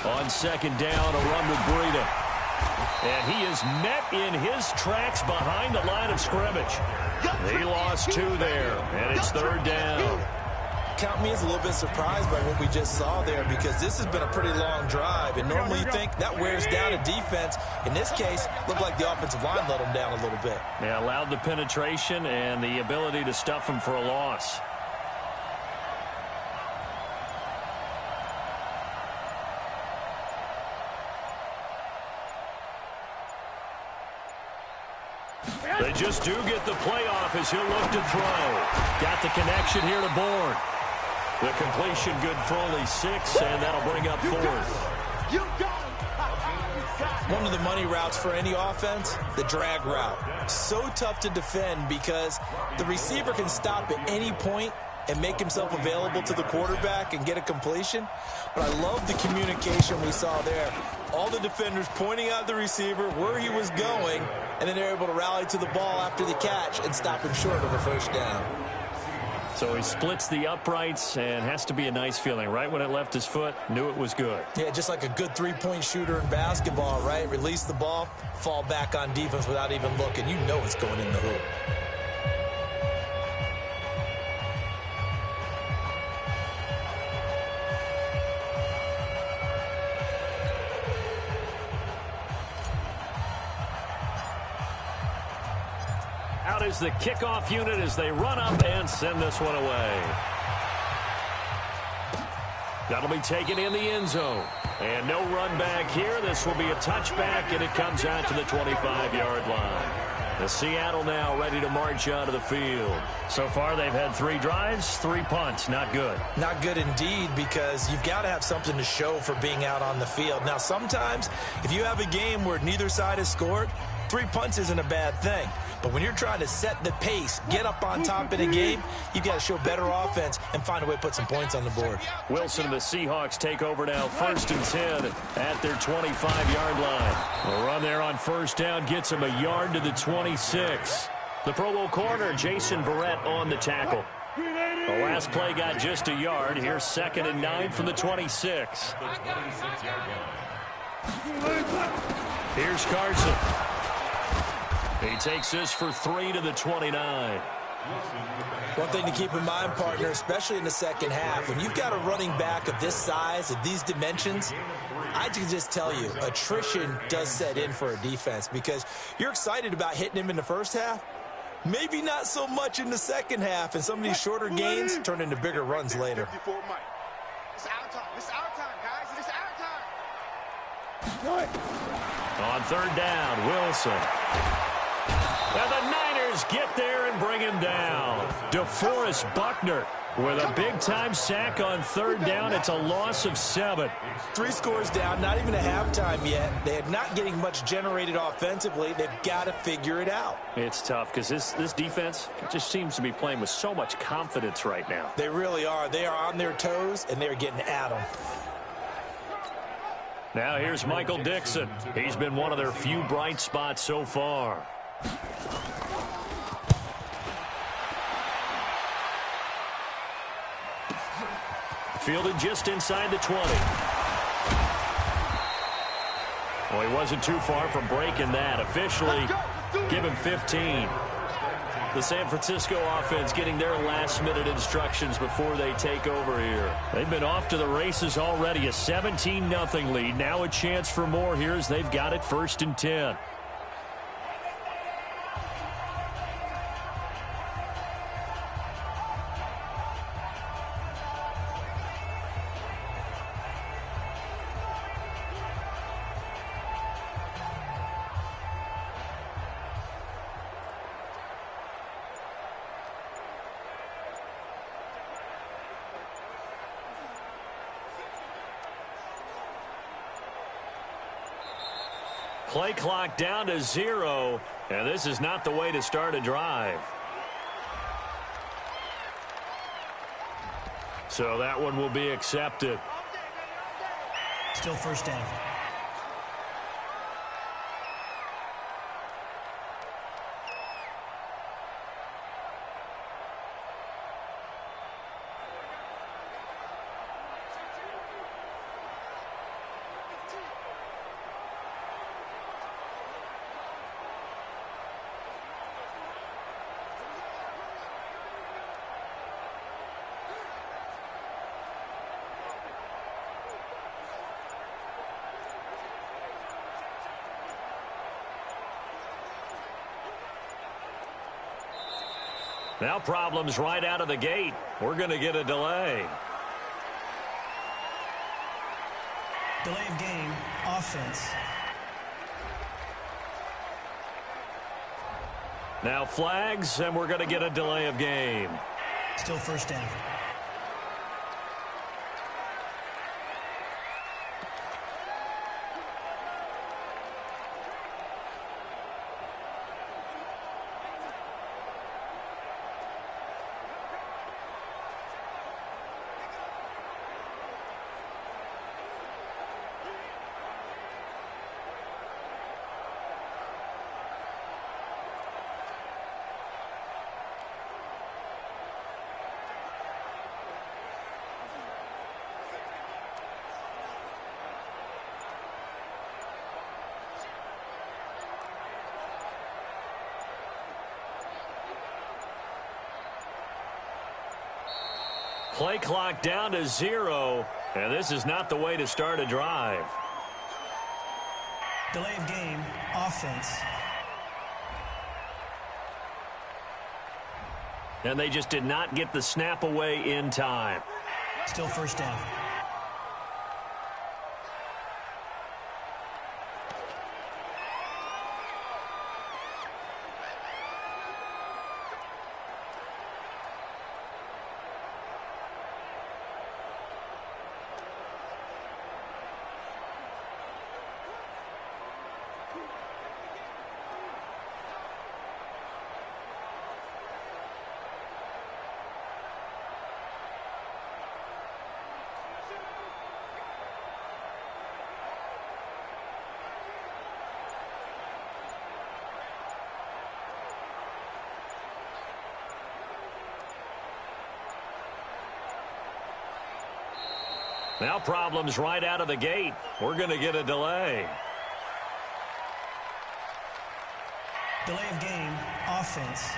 On 2nd down, a run with Breida. And he is met in his tracks behind the line of scrimmage. He lost 2 there, and it's 3rd down. Count me as a little bit surprised by what we just saw there, because this has been a pretty long drive, and normally you think that wears down a defense. In this case, looked like the offensive line let them down a little bit. Yeah, allowed the penetration and the ability to stuff him for a loss. They just do get the playoff as he'll look to throw. Got the connection here to Bourne. The completion good for only 6, and that'll bring up 4th. You got him. One of the money routes for any offense, the drag route. So tough to defend because the receiver can stop at any point and make himself available to the quarterback and get a completion. But I love the communication we saw there. All the defenders pointing out the receiver, where he was going, and then they're able to rally to the ball after the catch and stop him short of a 1st down. So he splits the uprights, and has to be a nice feeling. Right when it left his foot, knew it was good. Yeah, just like a good 3-point shooter in basketball, right? Release the ball, fall back on defense without even looking. You know it's going in the hoop. Out is the kickoff unit as they run up and send this one away. That'll be taken in the end zone. And no run back here. This will be a touchback, and it comes out to the 25-yard line. The Seattle now ready to march out of the field. So far, they've had 3 drives, 3 punts. Not good. Not good indeed, because you've got to have something to show for being out on the field. Now, sometimes, if you have a game where neither side has scored, 3 punts isn't a bad thing. But when you're trying to set the pace, get up on top in a game, you've got to show better offense and find a way to put some points on the board. Wilson and the Seahawks take over now, 1st and 10 at their 25-yard line. The run there on 1st down gets him a yard to the 26. The Pro Bowl corner, Jason Verrett, on the tackle. The last play got just a yard. Here's 2nd and 9 from the 26. Here's Carson. He takes this for 3 to the 29. One thing to keep in mind, partner, especially in the second half, when you've got a running back of this size, of these dimensions, I can just tell you, attrition does set in for a defense because you're excited about hitting him in the first half. Maybe not so much in the second half, and some of these shorter gains turn into bigger runs later. It's our time. It's our time, guys. It's our time. On third down, Wilson. And the Niners get there and bring him down. DeForest Buckner with a big-time sack on third down. It's a loss of 7. 3 scores down, not even a halftime yet. They're not getting much generated offensively. They've got to figure it out. It's tough because this defense just seems to be playing with so much confidence right now. They really are. They are on their toes, and they're getting at them. Now here's Michael Dixon. He's been one of their few bright spots so far. Fielded just inside the 20. Well, he wasn't too far from breaking that. Officially, give him 15. The San Francisco offense getting their last-minute instructions before they take over here. They've been off to the races already. A 17-0 lead. Now a chance for more here as they've got it 1st and 10. Play clock down to 0, and this is not the way to start a drive. So that one will be accepted. Still first down. Now problems right out of the gate. We're going to get a delay. Delay of game, offense. Now flags, and we're going to get a delay of game. Still first down. Play clock down to 0, and this is not the way to start a drive. Delay of game, offense. And they just did not get the snap away in time. Still first down. Now problems right out of the gate. We're going to get a delay. Delay of game, offense.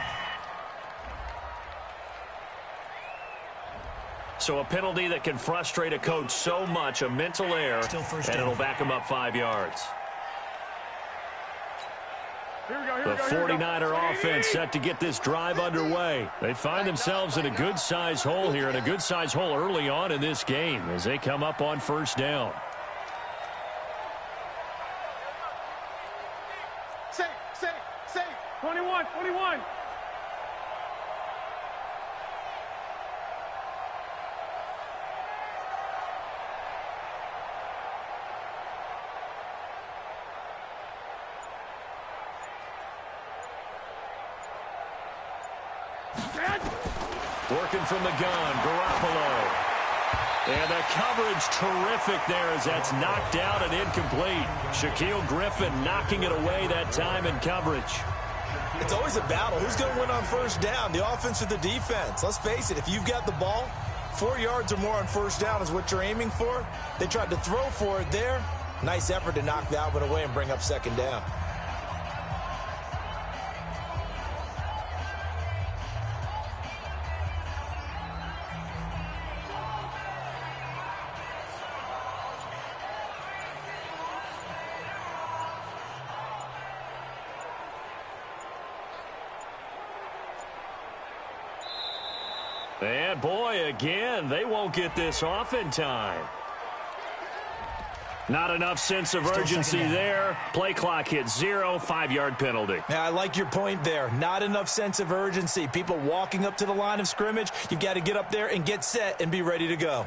So a penalty that can frustrate a coach so much, a mental error, and it'll back him up 5 yards. The 49er offense set to get this drive underway. They find themselves in a good-sized hole here, and a good-sized hole early on in this game as they come up on first down. Safe. 21. Working from the gun, Garoppolo. And the coverage terrific there as that's knocked out and incomplete. Shaquille Griffin knocking it away that time in coverage. It's always a battle. Who's going to win on first down, the offense or the defense? Let's face it, if you've got the ball, 4 yards or more on first down is what you're aiming for. They tried to throw for it there. Nice effort to knock that one away and bring up second down. And boy, again, they won't get this off in time. Not enough sense of urgency there. Play clock hits 0, 5-yard penalty. Yeah, I like your point there. Not enough sense of urgency. People walking up to the line of scrimmage, you've got to get up there and get set and be ready to go.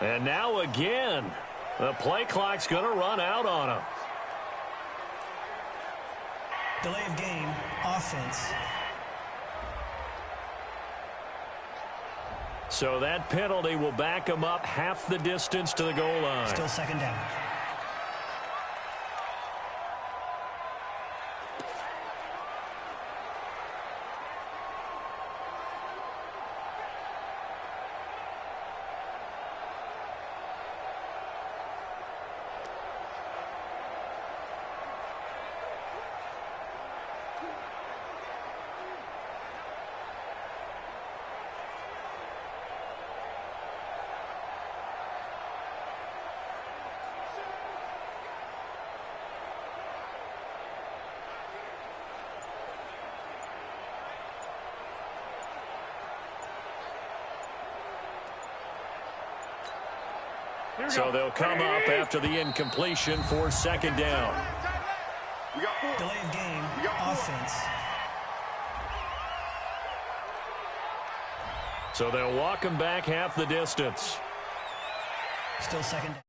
And now again, the play clock's going to run out on him. Delay of game, offense. So that penalty will back him up half the distance to the goal line. Still second down. So they'll come up after the incompletion for second down. Delay of game, offense. So they'll walk him back half the distance. Still second down.